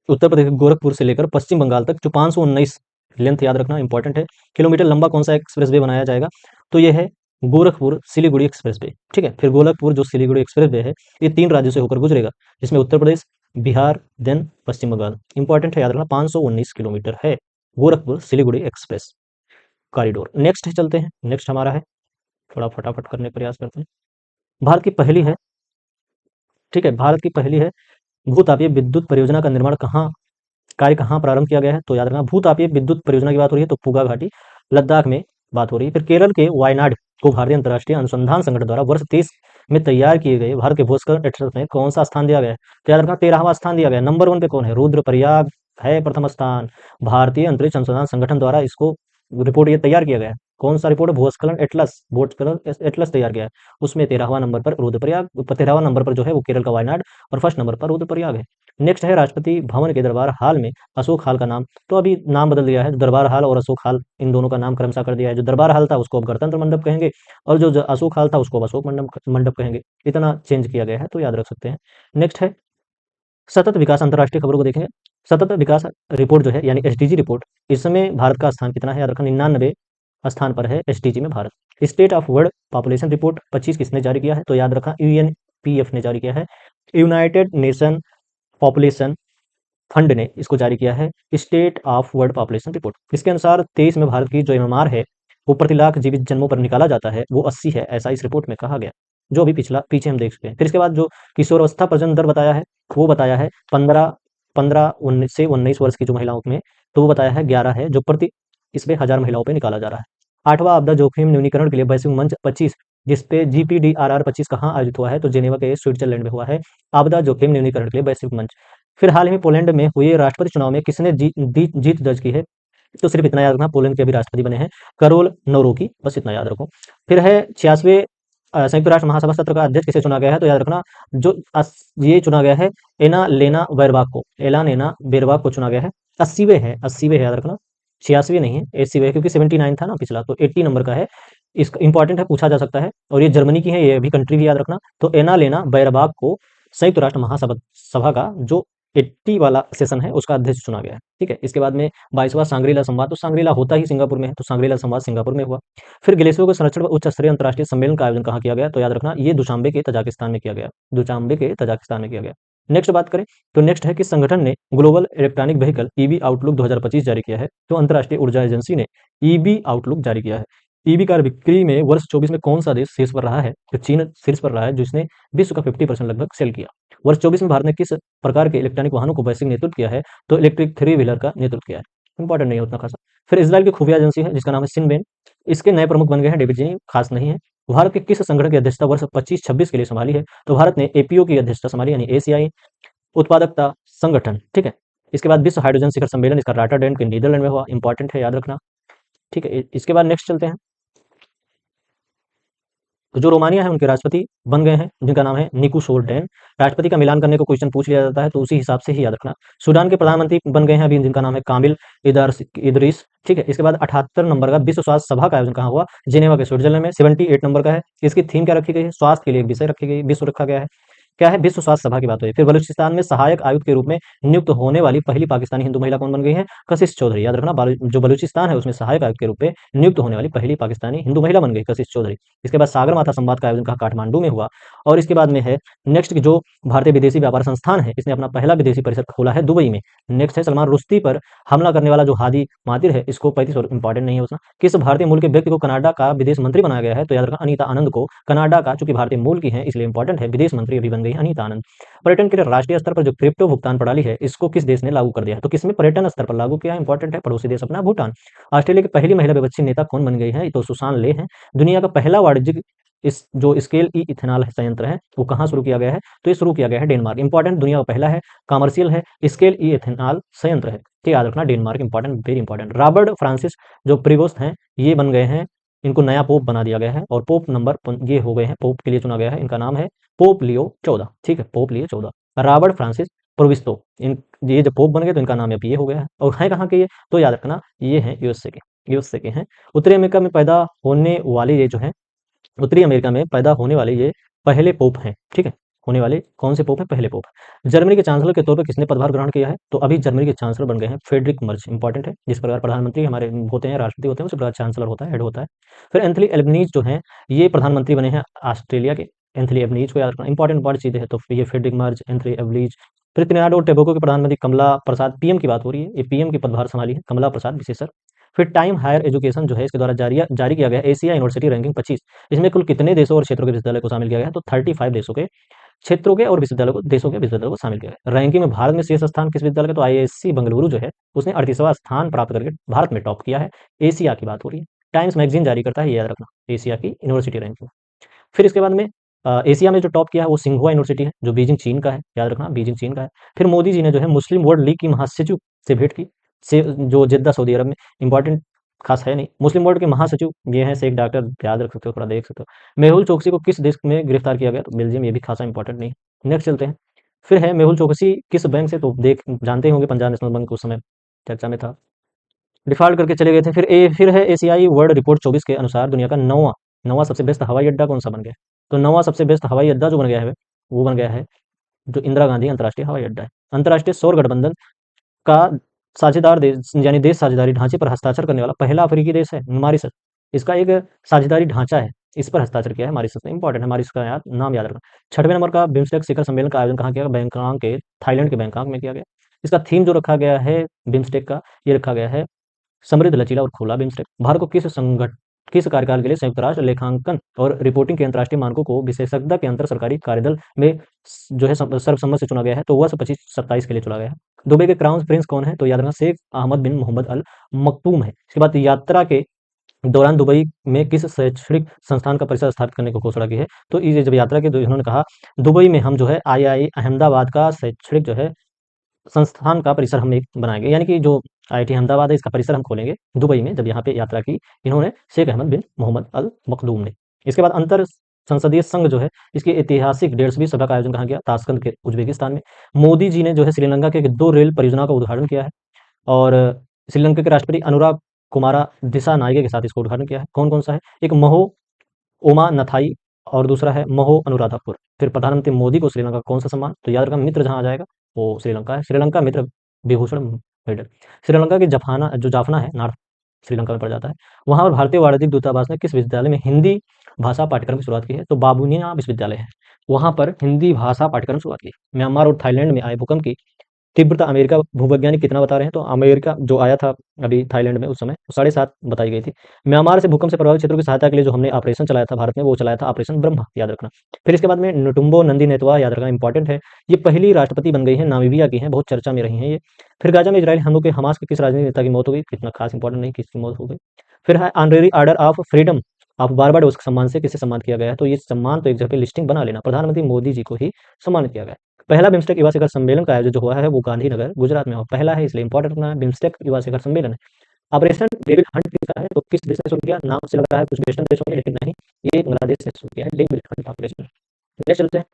S1: उत्तर प्रदेश के गोरखपुर से लेकर पश्चिम बंगाल तक जो 519 लेंथ याद रखना इंपॉर्टेंट है, किलोमीटर लंबा कौन सा एक्सप्रेस वे बनाया जाएगा? तो ये है गोरखपुर सिलीगुड़ी एक्सप्रेस वे। ठीक है, फिर गोरखपुर जो सिलीगुड़ी एक्सप्रेस वे है ये 3 राज्यों से होकर गुजरेगा, जिसमें उत्तर प्रदेश, बिहार देन पश्चिम बंगाल। इंपॉर्टेंट है, याद रखना 519 किलोमीटर है Gorakhpur Siliguri express corridor. Next चलते हैं, नेक्स्ट हमारा है, थोड़ा फटाफट करने का प्रयास करते हैं। भारत की पहली है, ठीक है, भारत की पहली है भूतापीय विद्युत परियोजना का निर्माण कार्य कहाँ प्रारंभ किया गया है? तो याद रखना भूतापीय विद्युत परियोजना की बात हो रही है तो पूगा घाटी लद्दाख में बात हो रही है। फिर केरल के वायनाड को भारतीय अंतर्राष्ट्रीय अनुसंधान संगठन द्वारा वर्ष 23 में तैयार किए गए भारत के भूस्खलन एटलस में कौन सा स्थान दिया गया है? तो याद रखना 13वां स्थान दिया गया है। नंबर 1 पे कौन है? रुद्रप्रयाग है प्रथम स्थान। भारतीय अंतरिक्ष अनुसंधान संगठन द्वारा इसको रिपोर्ट ये तैयार किया गया है। कौन सा रिपोर्ट? भूस्खलन एटलस तैयार किया है। उसमें 13वां नंबर पर रुद्रप्रयाग, 13वां नंबर पर जो है वो केरल का वायनाड और फर्स्ट नंबर पर रुद्रप्रयाग है। नेक्स्ट है राष्ट्रपति भवन के दरबार हाल में अशोक हाल का नाम, तो अभी नाम बदल दिया है। दरबार हाल और अशोक हाल इन दोनों का नाम क्रमशः कर दिया है। जो दरबार हाल था उसको अब गणतंत्र मंडप कहेंगे और जो अशोक हाल था उसको अब अशोक मंडप मंडप कहेंगे। इतना चेंज किया गया है, तो याद रख सकते हैं। नेक्स्ट है सतत विकास अंतर्राष्ट्रीय खबरों को देखेंगे। सतत विकास रिपोर्ट जो है यानी एसडीजी रिपोर्ट, इसमें भारत का स्थान कितना है? याद रखना 99 स्थान पर है एसडीजी में Bharat. State of world population report 25 किसने जारी किया है? तो याद रखना यूएनपीएफ ने जारी किया है। यूनाइटेड नेशन पॉपुलेशन फंड ने इसको जारी किया है। State of world population report, इसके अनुसार 23 में भारत की जो एमएमआर है वो प्रति लाख जीवित जन्मों पर निकाला जाता है वो 80 है, ऐसा इस रिपोर्ट में कहा गया, जो अभी पीछे हम देख चुके हैं। फिर इसके बाद जो किशोरावस्था प्रजनन दर बताया है वो बताया है 19 से 19 वर्ष की जो महिलाओं में, तो वो बताया है 11 है, जो प्रति इसमें 1000 महिलाओं पे निकाला जा रहा है। 8वां आपदा जोखिम न्यूनीकरण के लिए वैश्विक मंच 25, जिसपे जीपीडीआरआर 25 कहाँ आयोजित हुआ है? तो जेनेवा के स्विट्जरलैंड में हुआ है आपदा जोखिम न्यूनीकरण के लिए वैश्विक मंच। फिर हाल ही में पोलैंड में हुए राष्ट्रपति चुनाव में किसने जीत दर्ज की है? तो सिर्फ इतना याद रखना, पोलैंड के अभी राष्ट्रपति बने हैं करोल नोरोकी, बस इतना याद रखो। फिर है 86वें संयुक्त राष्ट्र महासभा सत्र का अध्यक्ष किसे चुना गया है? तो याद रखना जो ये चुना गया है एना लेना बेरबाक को, एला नेना बेरबाक को चुना गया है। 80वें है याद रखना, 86वें नहीं है, 80वें है, क्योंकि 79 था ना पिछला, तो 80 नंबर का है। इसका इंपॉर्टेंट है, पूछा जा सकता है। और ये जर्मनी की है, ये भी कंट्री भी याद रखना। तो एना लेना बैरबाक को संयुक्त राष्ट्र महासभा सभा का जो 80 वाला सेशन है उसका अध्यक्ष चुना गया है। ठीक है, इसके बाद में 22वां सांग्रीला संवाद, तो सांग्रीला होता ही सिंगापुर में है, तो सांग्रीला संवाद सिंगापुर में हुआ। फिर ग्लेशियरों के संरक्षण पर उच्च स्तरीय अंतर्राष्ट्रीय सम्मेलन का आयोजन कहाँ किया गया? तो याद रखना ये दुशांबे के तजाकिस्तान में किया गया, दुशांबे के तजाकिस्तान में किया गया। नेक्स्ट बात करें तो नेक्स्ट है कि संगठन ने global electronic vehicle EV outlook 2025 जारी किया है। तो अंतर्राष्ट्रीय ऊर्जा एजेंसी ने ईवी आउटलुक जारी किया है। ईवी कार बिक्री में वर्ष 24 में कौन सा देश शीर्ष पर रहा है? तो चीन शीर्ष पर रहा है, जिसने विश्व का 50% लगभग सेल किया। वर्ष 24 में भारत ने किस प्रकार के इलेक्ट्रॉनिक वाहनों को वैश्विक नेतृत्व किया है? तो इलेक्ट्रिक 3 व्हीलर का नेतृत्व किया है। इंपॉर्टेंट नहीं है उतना खासा। फिर इजराइल की खुफिया एजेंसी है जिसका नाम है सिनबेन, इसके नए प्रमुख बन गए हैं डेविड जिनी, खास नहीं है। भारत के किस संगठन की अध्यक्षता वर्ष 25-26 के लिए संभाली है? तो भारत ने एपीओ की अध्यक्षता संभाली, यानी एशियाई उत्पादकता संगठन। ठीक है, इसके बाद विश्व हाइड्रोजन शिखर सम्मेलन, इसका रॉटरडैम के नीदरलैंड में हुआ, इंपॉर्टेंट है, याद रखना। ठीक है, इसके बाद नेक्स्ट चलते हैं। तो जो रोमानिया है उनके राष्ट्रपति बन गए हैं जिनका नाम है निकू सोल्टेन। राष्ट्रपति का मिलान करने को क्वेश्चन पूछ लिया जाता है, तो उसी हिसाब से ही याद रखना। सूडान के प्रधानमंत्री बन गए हैं अभी, जिनका नाम है कामिल इदरीस। ठीक है, इसके बाद 78 नंबर का विश्व स्वास्थ्य सभा का आयोजन कहाँ हुआ? जिनेवा के स्विट्जरलैंड में। 78 नंबर का है। इसकी थीम क्या रखी गई है? स्वास्थ्य के लिए एक विषय रखी गई, विश्व रखा गया है। क्या है? विश्व स्वास्थ्य सभा की बात हुई। फिर बलूचिस्तान में सहायक आयुक्त के रूप में नियुक्त होने वाली पहली पाकिस्तानी हिंदू महिला कौन बन गई है? कशिश चौधरी। याद रखना, जो बलूचिस्तान है उसमें सहायक आयुक्त के रूप में नियुक्त होने वाली पहली पाकिस्तानी हिंदू महिला बन गई कशिश चौधरी। इसके बाद सागर माथा संवाद का आयोजन कहाँ? काठमांडू में हुआ। और इसके बाद में है नेक्स्ट, जो भारतीय विदेशी व्यापार संस्थान है इसने अपना पहला विदेशी परिसर खोला है दुबई में। नेक्स्ट है सलमान रुश्दी पर हमला करने वाला जो हादी मातिर है, इसको 35 और इंपॉर्टेंट नहीं है उसका। किस भारतीय मूल के व्यक्ति को कनाडा का विदेश मंत्री बनाया गया है? तो याद रखना अनीता आनंद को, कनाडा का चूंकि भारतीय मूल की है इसलिए इंपॉर्टेंट है, विदेश मंत्री अभी बन गई अनीता आनंद। पर्यटन के लिए राष्ट्रीय स्तर पर जो क्रिप्टो भुगतान प्रणाली है इसको किस देश ने लागू कर दिया है? तो किसमें पर्यटन स्तर पर लागू किया? इंपॉर्टेंट है, पड़ोसी देश अपना भूटान। ऑस्ट्रेलिया की पहली महिला विपक्षी नेता कौन बन गई है? तो सुसान ले है। दुनिया का पहला वाणिज्यिक इस जो स्केल ई इथेनॉल संयंत्र है वो कहाँ शुरू किया गया है? तो ये शुरू किया गया है डेनमार्क। इंपॉर्टेंट, दुनिया का पहला है, कमर्शियल है, स्केल ई इथेनॉल संयंत्र है। ठीक, याद रखना Denmark, important, very important. Robert Francis जो प्रीवोस्ट हैं ये बन गए हैं, इनको नया पोप बना दिया गया है और पोप नंबर ये हो गए हैं, पोप के लिए चुना गया है, इनका नाम है पोप लियो 14। ठीक है, पोप लियो 14, रॉबर्ट फ्रांसिस प्रोविस्तो। इन ये जब पोप बन गए तो इनका नाम अब ये हो गया है। और है कहाँ के ये? तो याद रखना ये हैं यूएसए के हैं। उत्तरी अमेरिका में पैदा होने वाले ये जो हैं, उत्तरी अमेरिका में पैदा होने वाले ये पहले पोप हैं। ठीक है, होने वाले कौन से पोप हैं? पहले पोप। जर्मनी के चांसलर के तौर पर किसने पदभार ग्रहण किया है? तो अभी जर्मनी के चांसलर बन गए हैं फ्रेडरिक मर्ज। इंपॉर्टेंट है, जिस प्रकार प्रधानमंत्री हमारे होते हैं, राष्ट्रपति होते हैं, उसी प्रकार चांसलर होता है, हेड होता है। फिर एंथनी एल्बनीज जो हैं ये प्रधानमंत्री बने हैं ऑस्ट्रेलिया के। एंथनी एल्बनीज को याद रखना, इंपॉर्टेंट चीजें है, तो ये फ्रेडरिक मर्ज, एंथनी एल्बनीज। फिर त्रिनिदाद और टोबैगो के प्रधानमंत्री कमला प्रसाद, पीएम की बात हो रही है, ये पीएम की पदभार संभाली है कमला प्रसाद विशेषर। फिर टाइम हायर एजुकेशन जो है इसके द्वारा जारी किया गया एशिया यूनिवर्सिटी रैंकिंग 25, इसमें कुल कितने देशों और क्षेत्रों के विश्वविद्यालय को शामिल किया गया है? तो 35 देशों के क्षेत्रों के और विश्वविद्यालय को, देशों के विश्वविद्यालय को शामिल किया गया। रैंकिंग में भारत में शीर्ष स्थान किस विद्यालय का? तो आईआईएससी बेंगलुरु जो है उसने 38वां स्थान प्राप्त करके भारत में टॉप किया है। एशिया की बात हो रही है। टाइम्स मैगजीन जारी करता है, ये याद रखना, एशिया की यूनिवर्सिटी रैंकिंग। फिर इसके बाद में एशिया में जो टॉप किया है वो सिंघुआ यूनिवर्सिटी है, जो बीजिंग चीन का है, याद रखना बीजिंग चीन का है। फिर मोदी जी ने जो है मुस्लिम वर्ल्ड लीग की महासचिव से भेंट की, से जो जिद्दा सऊदी अरब में, इंपॉर्टेंट खास है नहीं। मुस्लिम वर्ल्ड के महासचिव ये हैं शेख डॉक्टर, याद रख सकते हो, थोड़ा देख सकते हो। मेहुल चोकसी को किस देश में गिरफ्तार किया गया, तो बेल्जियम, ये भी खासा इंपॉर्टेंट नहीं है। नेक्स्ट चलते हैं। फिर है मेहुल चोकसी किस बैंक से, तो देख जानते ही होंगे, पंजाब नेशनल बैंक उस समय चर्चा में था, डिफ़ॉल्ट करके चले गए थे। फिर है एशियाई वर्ल्ड रिपोर्ट 24 के अनुसार दुनिया का नौवां नौवां सबसे बेस्ट हवाई अड्डा कौन सा बन गया है? तो नौवां सबसे बेस्ट हवाई अड्डा जो बन गया है, वो बन गया है जो इंदिरा गांधी अंतर्राष्ट्रीय हवाई अड्डा है। अंतर्राष्ट्रीय सौर गठबंधन का साझेदार देश, यानी देश साझेदारी ढांचे पर हस्ताक्षर करने वाला पहला अफ्रीकी देश है मॉरिशस। इसका एक साझेदारी ढांचा है, इस पर हस्ताक्षर किया है मॉरिशस ने, इंपॉर्टेंट है, मॉरिशस का नाम याद रखना। 6वें नंबर का बिम्स्टेक शिखर सम्मेलन का आयोजन कहाँ किया गया? बैंकॉक के, थाईलैंड के बैंकॉक में किया गया। इसका थीम जो रखा गया है बिम्स्टेक का, ये रखा गया है समृद्ध, लचीला और खुला बिम्स्टेक। भारत को किस कार्यकाल के लिए संयुक्त राष्ट्र लेखांकन और रिपोर्टिंग के अंतर्राष्ट्रीय मानकों को विशेषज्ञता के अंतर सरकारी कार्यदल में जो है सर्वसम्मत से चुना गया है? तो वर्ष 25-27 के लिए चुना गया है। दुबई के क्राउन प्रिंस कौन है? तो याद रखना शेख अहमद बिन मोहम्मद अल मकतूम है। इसके बाद यात्रा के दौरान दुबई में किस शैक्षणिक संस्थान का परिसर स्थापित करने की घोषणा की है? तो ये जब यात्रा के इन्होंने कहा दुबई में हम जो है आई अहमदाबाद का शैक्षणिक जो है संस्थान का परिसर हम एक बनाएंगे, यानी कि जो आईआईटी अहमदाबाद है इसका परिसर हम खोलेंगे दुबई में, जब यहाँ पे यात्रा की इन्होंने शेख अहमद बिन मोहम्मद अल मखदूम ने। इसके बाद अंतर संसदीय संघ जो है इसकी ऐतिहासिक 150वीं सभा का आयोजन कहाँ किया? ताशकंद के उज्बेकिस्तान में। मोदी जी ने जो है श्रीलंका के 2 रेल परियोजनाओं का उद्घाटन किया है, और श्रीलंका के राष्ट्रपति अनुराग कुमारा दिसानायके के साथ इसका उद्घाटन किया है। कौन कौन सा है? एक महो ओमा नथाई और दूसरा है महो अनुराधापुर। फिर प्रधानमंत्री मोदी को श्रीलंका का कौन सा सम्मान? तो याद रखना मित्र जहां आ जाएगा वो श्रीलंका है, श्रीलंका मित्र विभूषण मेडल। श्रीलंका की जफाना, जो जाफना है, नॉर्थ श्रीलंका में पड़ जाता है, वहां पर भारतीय वाणिज्यिक दूतावास ने किस विश्वविद्यालय में हिंदी भाषा पाठ्यक्रम की शुरुआत की है? तो बाबुनिया विश्वविद्यालय है, वहां पर हिंदी भाषा पाठ्यक्रम शुरुआत की। म्यांमार और थाईलैंड में आए भूकंप की तीव्रता अमेरिका भूवैज्ञानिक कितना बता रहे हैं? तो अमेरिका जो आया था अभी थाईलैंड में उस समय 7.5 बताई गई थी। म्यांमार से भूकंप से प्रभावित क्षेत्रों की सहायता के लिए जो हमने ऑपरेशन चलाया था भारत में, वो चलाया था ऑपरेशन ब्रह्मा, याद रखना। फिर इसके बाद में नटुम्बो नंदी नेतवा, याद रखना इंपॉर्टेंट है, ये पहली राष्ट्रपति बन गई है, नामीबिया की हैं, बहुत चर्चा में रही हैं ये। फिर गाजा में इजराइल हमलों के हमास के किस राजनीतिक नेता की मौत हो गई? कितना खास इंपॉर्टेंट नहीं, किसकी मौत हो गई। फिर है honorary order of freedom of Barbados के सम्मान से किसे सम्मान किया गया है? तो ये सम्मान तो एक जगह पे लिस्टिंग बना लेना, प्रधानमंत्री मोदी जी को ही सम्मानित किया गया है। पहला बिम्स्टेक युवा शिखर सम्मेलन का आयोजन जो हुआ है वो गांधीनगर गुजरात में हुआ, पहला है इसलिए इंपॉर्टेंट रखना है, बिम्स्टेक युवा शिखर सम्मेलन है। ऑपरेशन डेविड हंट किसका है? तो किस देश ने शुरू किया? नाम से लग रहा है कुछ वेस्टर्न देश होंगे, लेकिन नहीं, ये बांग्लादेश ने शुरू किया है डेविड हंट ऑपरेशन। नेक्स्ट चलते हैं।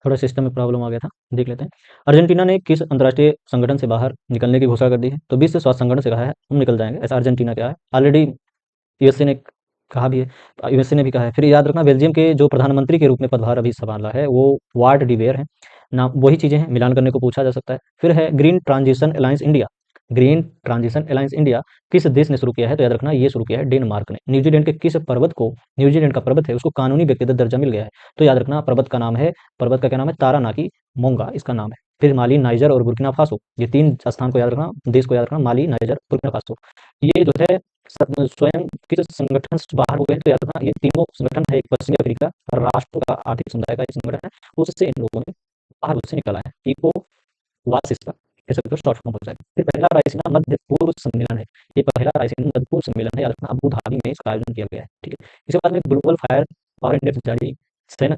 S1: थोड़ा सिस्टम में प्रॉब्लम आ गया था, देख लेते हैं। अर्जेंटीना ने किस अंतर्राष्ट्रीय संगठन से बाहर निकलने की घोषणा कर दी है? तो विश्व स्वास्थ्य संगठन से कहा है हम निकल जाएंगे, ऐसा अर्जेंटीना क्या है, ऑलरेडी यूएसए ने कहा भी है, यूएसए ने भी कहा है। फिर याद रखना बेल्जियम के जो प्रधानमंत्री के रूप में पदभार अभी संभाला है वो वार्ड डिवेयर है, नाम वही चीजें हैं, मिलान करने को पूछा जा सकता है। फिर है green transition alliance India, green transition alliance India किस देश ने शुरू किया है? तो याद रखना ये शुरू किया है डेनमार्क ने। न्यूजीलैंड के किस पर्वत को, न्यूजीलैंड का पर्वत है उसको कानूनी व्यक्तिगत दर्जा मिल गया है? तो याद रखना पर्वत का नाम है, पर्वत का क्या नाम है? तारानाकी मोंगा इसका नाम है। फिर माली, नाइजर और बुर्किना फासो, ये 3 स्थान को याद रखना, देश को याद रखना, माली, नाइजर, बुर्किना फासो। ये जो है स्वयं किस संगठन से बाहर हो गए? तो याद रखना ये तीनों संगठन है, एक पश्चिमी अफ्रीका राष्ट्रों का आर्थिक समुदाय का एक संगठन है, उससे इन लोगों ने बाहर उससे निकला है, इको वास इसका कह सकते हो शॉर्ट फॉर्म हो जाएगा। फिर पहला रायसीना मध्य पूर्व सम्मेलन है, ये पहला रायसीना मध्य पूर्व सम्मेलन है, याद रखना अबू धाबी में इसका आयोजन किया गया है, ठीक है। इसके बाद में ग्लोबल फायर पावर इंडेक्स जारी सेना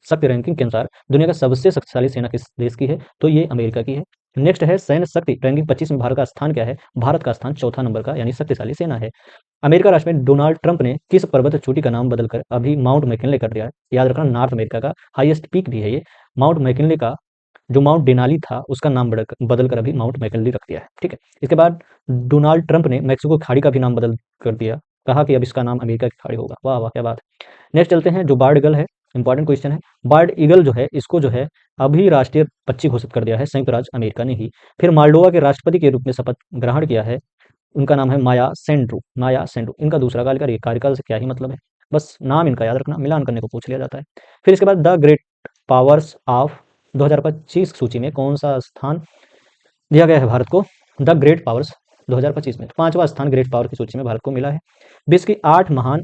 S1: शक्ति रैंकिंग के अनुसार दुनिया का सबसे शक्तिशाली सेना किस देश की है? तो ये अमेरिका की है। नेक्स्ट है सैन्य शक्ति रैंकिंग 25 में भारत का स्थान क्या है? भारत का स्थान चौथा नंबर का, यानी शक्तिशाली सेना है। अमेरिका राष्ट्रपति डोनाल्ड ट्रंप ने किस पर्वत चोटी का नाम बदलकर अभी माउंट मैकिनले कर दिया है? याद रखना नॉर्थ अमेरिका का हाईएस्ट पीक भी है ये, माउंट मैकिनले का जो माउंट डेनाली था उसका नाम बदलकर अभी माउंट मैकिनले रख दिया है, ठीक है। इसके बाद डोनाल्ड ट्रंप ने मैक्सिको खाड़ी का भी नाम बदल कर दिया, कहा कि अब इसका नाम अमेरिका की खाड़ी होगा। वाह वाह क्या बात है। नेक्स्ट चलते हैं, जो बार्ड ईगल है, इंपॉर्टेंट क्वेश्चन है। बार्ड ईगल जो है इसको जो है अभी राष्ट्रीय पक्षी घोषित कर दिया है संयुक्त राज्य अमेरिका ने ही। फिर माल्डोवा के राष्ट्रपति के रूप में शपथ ग्रहण किया है, उनका नाम है माया सेंड्रू, माया सेंड्रू। इनका दूसरा कार्यकाल, ये कार्यकाल से क्या ही मतलब है, बस नाम इनका याद रखना, मिलान करने को पूछ लिया जाता है। फिर इसके बाद द ग्रेट पावर्स ऑफ 2025 सूची में कौन सा स्थान दिया गया है भारत को? द ग्रेट पावर्स 2025 में 5वां स्थान ग्रेट पावर की सूची में भारत को मिला है। विश्व की 8 महान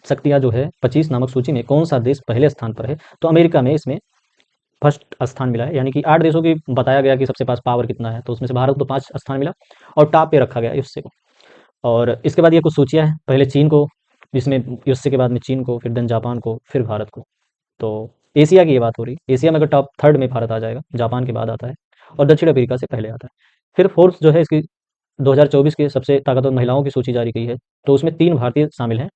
S1: शक्तियां जो है 25 नामक सूची में कौन सा देश पहले स्थान पर है? तो अमेरिका में इसमें फर्स्ट स्थान मिला है, यानी कि 8 देशों की बताया गया कि सबसे पास पावर कितना है, तो उसमें से भारत को 5 स्थान मिला और टॉप पे रखा गया यूएसए को। और इसके बाद ये कुछ सूचियाँ हैं, पहले चीन को, जिसमें यूएसए के बाद में चीन को, फिर देन जापान को, फिर भारत को। तो एशिया की ये बात हो रही है। एशिया में अगर टॉप थर्ड में भारत आ जाएगा, जापान के बाद आता है और दक्षिण अफ्रीका से पहले आता है। फिर फोर्ब्स जो है इसकी 2024 के सबसे ताकतवर महिलाओं की सूची जारी की है, तो उसमें 3 भारतीय शामिल हैं,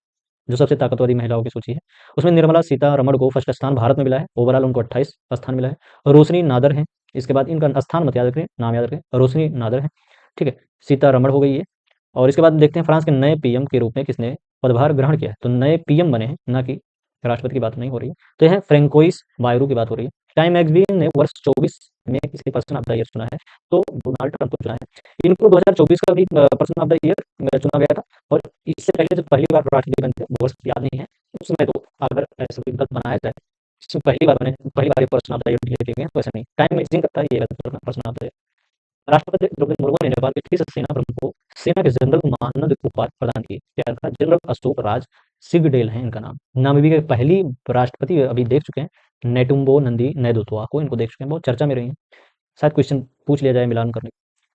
S1: जो सबसे ताकतवर महिलाओं की सूची है। उसमें निर्मला सीतारमण को फर्स्ट स्थान भारत में मिला है, ओवरऑल उनको 28 स्थान मिला है। रोशनी नादर हैं, इसके बाद इनका स्थान मत याद रखें, नाम याद रखें, रोशनी नादर हैं, ठीक है। सीतारमण हो गई ये। और इसके बाद देखते हैं फ्रांस के नए पीएम के रूप में किसने पदभार ग्रहण किया है, तो नए पीएम बने हैं, ना कि राष्ट्रपति की बात नहीं हो रही है। तो यह फ्रेंकोइस बायरू की बात हो रही है। टाइम मैगजीन ने वर्ष 24 में किसके पर्सन ऑफ द ईयर चुना है, तो डोनाल्ड ट्रंप को चुना है। इनको 2024 का भी पर्सन ऑफ द ईयर चुना गया था। और इससे पहले जब पहली बार राष्ट्रपति बने थे, वो वर्ष याद नहीं है उस समय, तो अगर ऐसा विकल्प बनाया जाए, इसमें पहली बार बने, पहली बार person of the year declare किए गए हैं, तो ऐसा नहीं। टाइम मैगजीन करता है ये पर्सन ऑफ द ईयर। राष्ट्रपति द्रौपदी मुर्मू ने नेपाल के किस सेना प्रमुख को सेना के जनरल मानद उपाधि प्रदान की? क्या था? जनरल अशोक राज सिगडेल है इनका नाम। नामीबिया के पहली राष्ट्रपति अभी देख चुके हैं, नेटुम्बो नंदी नेदुतुआ को, इनको देख चुके हैं, बहुत चर्चा में रही हैं। शायद क्वेश्चन पूछ लिया जाए मिलान करने।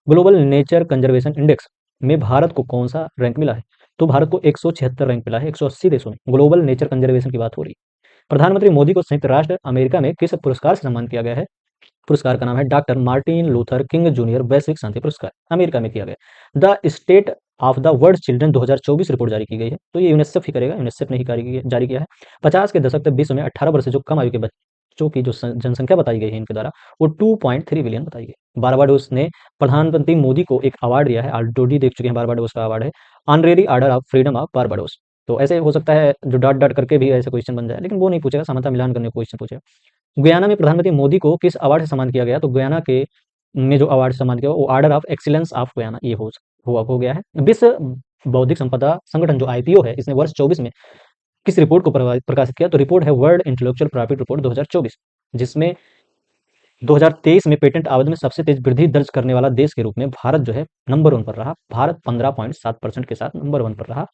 S1: ग्लोबल नेचर कंजर्वेशन इंडेक्स में भारत को कौन सा रैंक मिला है? तो भारत को 176 रैंक मिला है 180 देशों में। ग्लोबल नेचर कंजर्वेशन की बात हो रही है। प्रधानमंत्री मोदी को संयुक्त राष्ट्र अमेरिका में किस पुरस्कार से सम्मान किया गया है? पुरस्कार का नाम है doctor Martin Luther king junior वैश्विक शांति पुरस्कार, अमेरिका में किया गया। The state of the world children 2024 report जारी की गई है, तो ये यूनिसेफ ही करेगा, यूनिसेफ ने ही जारी किया है। 50 के दशक तक विश्व में 18 वर्ष से जो कम आयु के बच्चों की जो जनसंख्या बताई गई है इनके द्वारा, वो 2.3 बिलियन बताई गई। बारबाडोस ने प्रधानमंत्री मोदी को एक अवार्ड दिया है, ऑलरेडी देख चुके हैं, बारबाडोस का अवार्ड है honorary order of freedom of Barbados. तो ऐसे हो सकता है जो डॉट डॉट करके भी ऐसे क्वेश्चन बन जाए, लेकिन वो नहीं पूछेगा, समानता मिलान करने को क्वेश्चन पूछेगा। गुयाना में प्रधानमंत्री मोदी को किस अवार्ड से सम्मान किया गया? तो गुयाना के में जो अवार्ड से सम्मान किया वो order of excellence of Guyana, ये हो गया है। विश्व बौद्धिक संपदा संगठन जो आईपीओ है, इसने वर्ष 24 में किस रिपोर्ट को प्रकाशित किया? तो रिपोर्ट है वर्ल्ड इंटेलेक्चुअल प्रॉपर्टी रिपोर्ट 2024, जिसमें 2023 में पेटेंट आवेदन में सबसे तेज वृद्धि दर्ज करने वाला देश के रूप में भारत जो है नंबर 1 पर रहा। भारत 15.7% के साथ नंबर 1 पर रहा,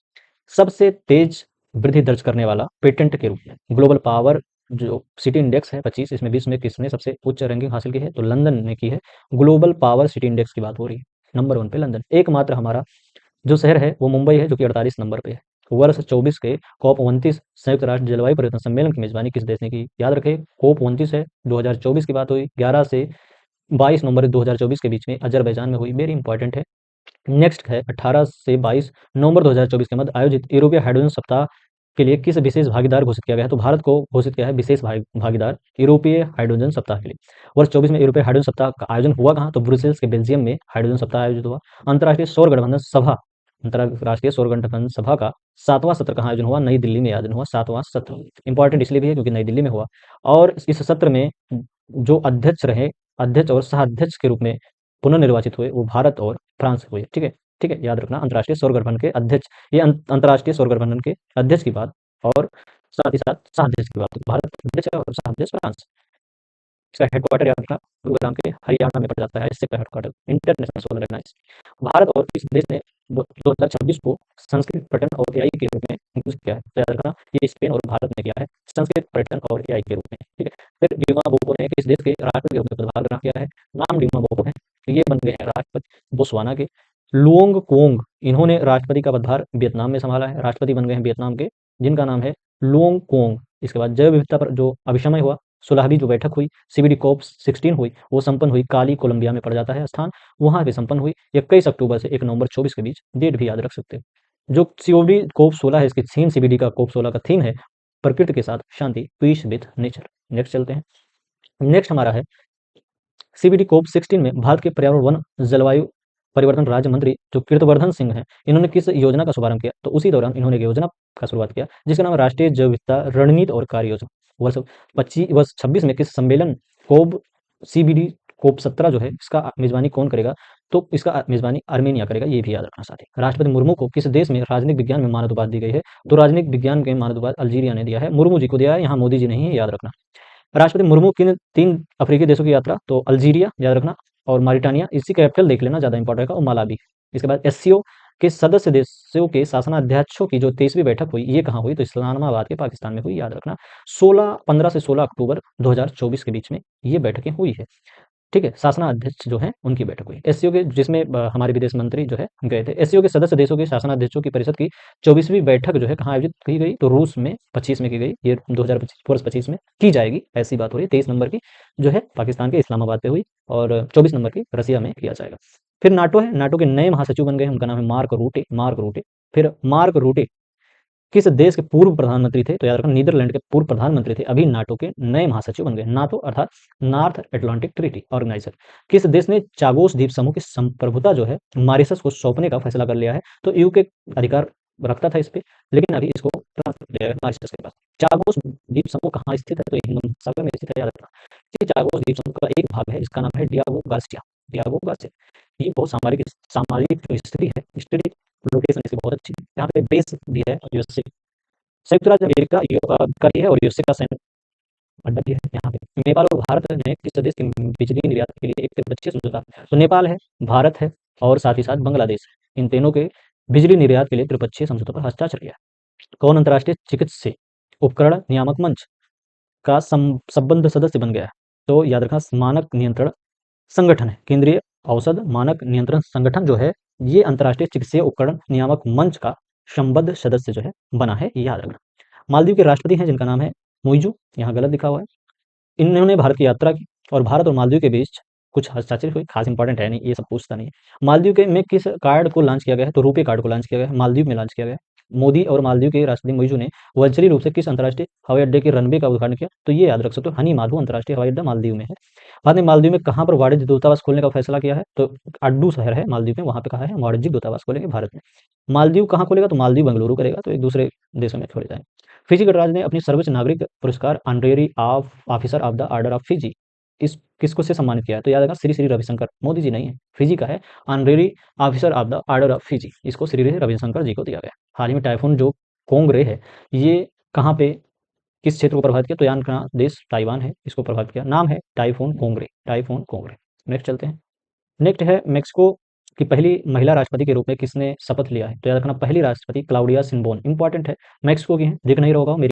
S1: सबसे तेज वृद्धि दर्ज करने वाला पेटेंट के रूप में। ग्लोबल पावर जो सिटी इंडेक्स है 25, इसमें विश्व में किसने सबसे उच्च रैंकिंग हासिल की है? तो लंदन ने की है। ग्लोबल पावर सिटी इंडेक्स की बात हो रही है, नंबर 1 पे लंदन। एकमात्र हमारा जो शहर है वो मुंबई है, जो कि 48 नंबर पे है। वर्ष 24 के COP 29 संयुक्त राष्ट्र जलवायु परिवर्तन सम्मेलन की मेजबानी किस देश ने की? याद रखें, COP 29 है, 2024 की बात हुई, 11 से 22 नवंबर 2024 के बीच में अजरबैजान में हुई, वेरी इंपॉर्टेंट है। नेक्स्ट है 18 से 22 नवंबर 2024 के मध्य आयोजित यूरोपीय हाइड्रोजन सप्ताह के लिए किस विशेष भागीदार घोषित किया गया है? तो भारत को घोषित किया है विशेष भागीदार यूरोपीय हाइड्रोजन सप्ताह के लिए। वर्ष 24 में यूरोपीय हाइड्रोजन सप्ताह का आयोजन हुआ कहाँ? तो ब्रुसेल्स के बेल्जियम में हाइड्रोजन सप्ताह आयोजित हुआ। अंतर्राष्ट्रीय सौर गठबंधन सभा, अंतर्राष्ट्रीय सौर गठबंधन सभा का 7वां सत्र कहाँ आयोजन हुआ? नई दिल्ली में आयोजन हुआ 7वां सत्र। इंपॉर्टेंट इसलिए भी है क्योंकि नई दिल्ली में हुआ। और इस सत्र में जो अध्यक्ष रहे, अध्यक्ष और सह अध्यक्ष के रूप में पुनर्निर्वाचित हुए, वो भारत और फ्रांस हुए। ठीक है, ठीक है, याद रखना। अंतर्राष्ट्रीय सौर गठबंधन के अध्यक्ष, ये अंतर्राष्ट्रीय सौर गठबंधन के अध्यक्ष की बात और साथ ही साथ सह अध्यक्ष की बात। भारत अध्यक्ष है और सह अध्यक्ष फ्रांस। इसका हेडक्वार्टर याद रखना, गुरुग्राम के हरियाणा में पड़ जाता है, इससे का हेडक्वार्टर इंटरनेशनल सोलर ऑर्गेनाइज। भारत और किस देश ने 2026 को संस्कृत पर्यटन और एआई के रूप में घोषित किया है? तो याद रखना, ये स्पेन और भारत ने किया है, संस्कृत पर्यटन और एआई के रूप में। ठीक है, फिर डीमा बोको ने किस देश के राष्ट्रपति के रूप में पदभार ग्रहण किया है? नाम डीमा बोको है, ये बन गए हैं राष्ट्रपति बोत्सवाना के। लुओंग कोंग, इन्होंने राष्ट्रपति का पदभार वियतनाम में संभाला है, राष्ट्रपति बन गए हैं वियतनाम के, जिनका नाम है लुओंग कोंग। इसके बाद जैव विविधता पर जो अभिसमय हुआ, 16वीं जो बैठक हुई, सीबीडी COP 16 हुई, वो संपन्न हुई काली कोलंबिया में पड़ जाता है स्थान, वहां पे संपन्न हुई 21 अक्टूबर से 1 नवंबर 24 के बीच। डेट भी याद रख सकते हो। जो सीओडी COP 16 है, इसकी थीम, सीबीडी का COP 16 का थीम है प्रकृति के साथ शांति, पीस विद नेचर। नेक्स्ट चलते हैं। नेक्स्ट हमारा है सीबीडी COP 16 में भारत के पर्यावरण वन जलवायु परिवर्तन राज्य मंत्री जो कीर्तिवर्धन सिंह हैं, इन्होंने किस योजना का शुभारंभ किया? तो उसी दौरान इन्होंने एक योजना का शुरुआत किया जिसका नाम है राष्ट्रीय जैव विविधता रणनीति और कार्य योजना। वर्ष 26 में किस सम्मेलन कोब सीबीडी COP 17 जो है, इसका मेजबानी कौन करेगा? तो इसका मेजबानी आर्मेनिया करेगा, ये भी याद रखना साथ ही। राष्ट्रपति मुर्मू को किस देश में राजनीतिक विज्ञान में मानद उपाधि दी गई है? तो राजनीतिक विज्ञान के मानद उपाधि अल्जीरिया ने दिया है, मुर्मू जी को दिया है, यहाँ मोदी जी नहीं है, याद रखना। राष्ट्रपति मुर्मू किन 3 अफ्रीकी देशों की यात्रा? तो अल्जीरिया याद रखना और मारिटानिया, इसी कैपिटल देख लेना, ज्यादा इंपॉर्टेंट है, और मालावी। इसके बाद एससीओ के सदस्य देशों के शासनाध्यक्षों की जो 23वीं बैठक हुई, ये कहाँ हुई? तो इस्लामाबाद के पाकिस्तान में हुई, याद रखना। 15 से 16 अक्टूबर 2024 के बीच में ये बैठकें हुई है। ठीक है, शासनाध्यक्ष जो हैं उनकी बैठक हुई। एससीओ के जिसमें हमारे विदेश मंत्री जो है गए थे। एससीओ के सदस्य देशों के शासनाध्यक्षों की परिषद की 24वीं बैठक जो है कहाँ आयोजित की गई? तो रूस में 25 में की गई। ये 2025 में की जाएगी, ऐसी बात हो रही है। 23 नंबर की जो है पाकिस्तान के इस्लामाबाद पे हुई और 24 नंबर की रसिया में किया जाएगा। फिर नाटो है, नाटो के नए महासचिव बन गए हैं, उनका नाम है मार्क रूटे। फिर मार्क रूटे किस देश के पूर्व प्रधानमंत्री थे? तो याद रखना नीदरलैंड के पूर्व प्रधानमंत्री थे, अभी नाटो के नए महासचिव बन गए। नाटो अर्थात नॉर्थ अटलांटिक ट्रीटी ऑर्गेनाइजर। किस देश ने चागोस द्वीप समूह की संप्रभुता जो है मॉरिशस को सौंपने का फैसला कर लिया है? तो यूके अधिकार रखता था इस पे, लेकिन अभी इसको ट्रांसफर किया गया मॉरिशस के पास। चागोस द्वीप समूह कहाँ स्थित है? तो हिंद महासागर में स्थित है, याद रखना। ये चागोस द्वीप समूह का एक भाग है, इसका नाम है डियागो गार्सिया। ये बहुत सामाजिक जो स्थिति है, स्थिति लोकेशन इसकी बहुत अच्छी है। यहाँ पे बेस भी है यूएसए। संयुक्त राज्य अमेरिका का भी है और यूएसए का सैन्य अड्डा भी है यहाँ पे। नेपाल और भारत ने किस देश की बिजली निर्यात के लिए एक त्रिपक्षीय समझौता? तो नेपाल है, भारत है और साथ ही साथ बांग्लादेश है। इन तीनों के बिजली निर्यात के लिए त्रिपक्षीय समझौते पर हस्ताक्षर किया। कौन अंतर्राष्ट्रीय चिकित्सीय उपकरण नियामक मंच का संबद्ध सदस्य बन गया है? तो याद रखना मानक नियंत्रण संगठन है। केंद्रीय औषध मानक नियंत्रण संगठन जो है, ये अंतर्राष्ट्रीय चिकित्सीय उपकरण नियामक मंच का संबद्ध सदस्य जो है बना है, ये याद रखना। मालदीव के राष्ट्रपति हैं जिनका नाम है मुइज़ू, यहाँ गलत लिखा हुआ है। इन्होंने भारत की यात्रा की और भारत और मालदीव के बीच कुछ हस्ताक्षर हुए, खास इंपॉर्टेंट है नहीं, ये सब पूछता नहीं है। मालदीव के में किस कार्ड को लॉन्च किया गया है? तो रुपे कार्ड को लॉन्च किया गया है, मालदीव में लॉन्च किया गया है। मोदी और मालदीव के राष्ट्रपति मुइज़ू ने वर्चुअली रूप से किस अंतर्राष्ट्रीय हवाई अड्डे के रनवे का उद्घाटन किया? तो ये याद रख सकते हो, हनी माधव अंतर्राष्ट्रीय हवाई अड्डा मालदीव में है। बाद में मालदीव में कहाँ पर वाणिज्य दूतावास खोलने का फैसला किया है? तो अड्डू शहर है मालदीव में, वहाँ पे कहा है वाणिज्यिक दूतावास खोलेंगे भारत में। मालदीव कहाँ खोलेगा? तो मालदीव बेंगलुरु करेगा, तो एक दूसरे देशों में छोड़े जाएंगे। फिजी गणराज्य ने अपनी सर्वोच्च नागरिक पुरस्कार honorary of officer of the order of Fiji इस किसको से सम्मानित किया है? तो याद रखना श्री श्री रविशंकर, मोदी जी नहीं है, फिजी का है। Honorary officer of the order of Fiji, इसको श्री श्री रविशंकर जी को दिया गया। हाल ही में टाइफून जो कोंगरे है, ये कहाँ पे किस क्षेत्र को प्रभावित किया? तो याद रखना देश ताइवान है, इसको प्रभावित किया। नाम है टाइफून कोंगरे। नेक्स्ट चलते हैं। नेक्स्ट है मेक्सिको की पहली महिला राष्ट्रपति के रूप में किसने शपथ लिया है? तो याद रखना पहली राष्ट्रपति क्लाउडिया सिनबोन। इंपॉर्टेंट है, मेक्सिको की है, दिख नहीं रहा होगा मेरी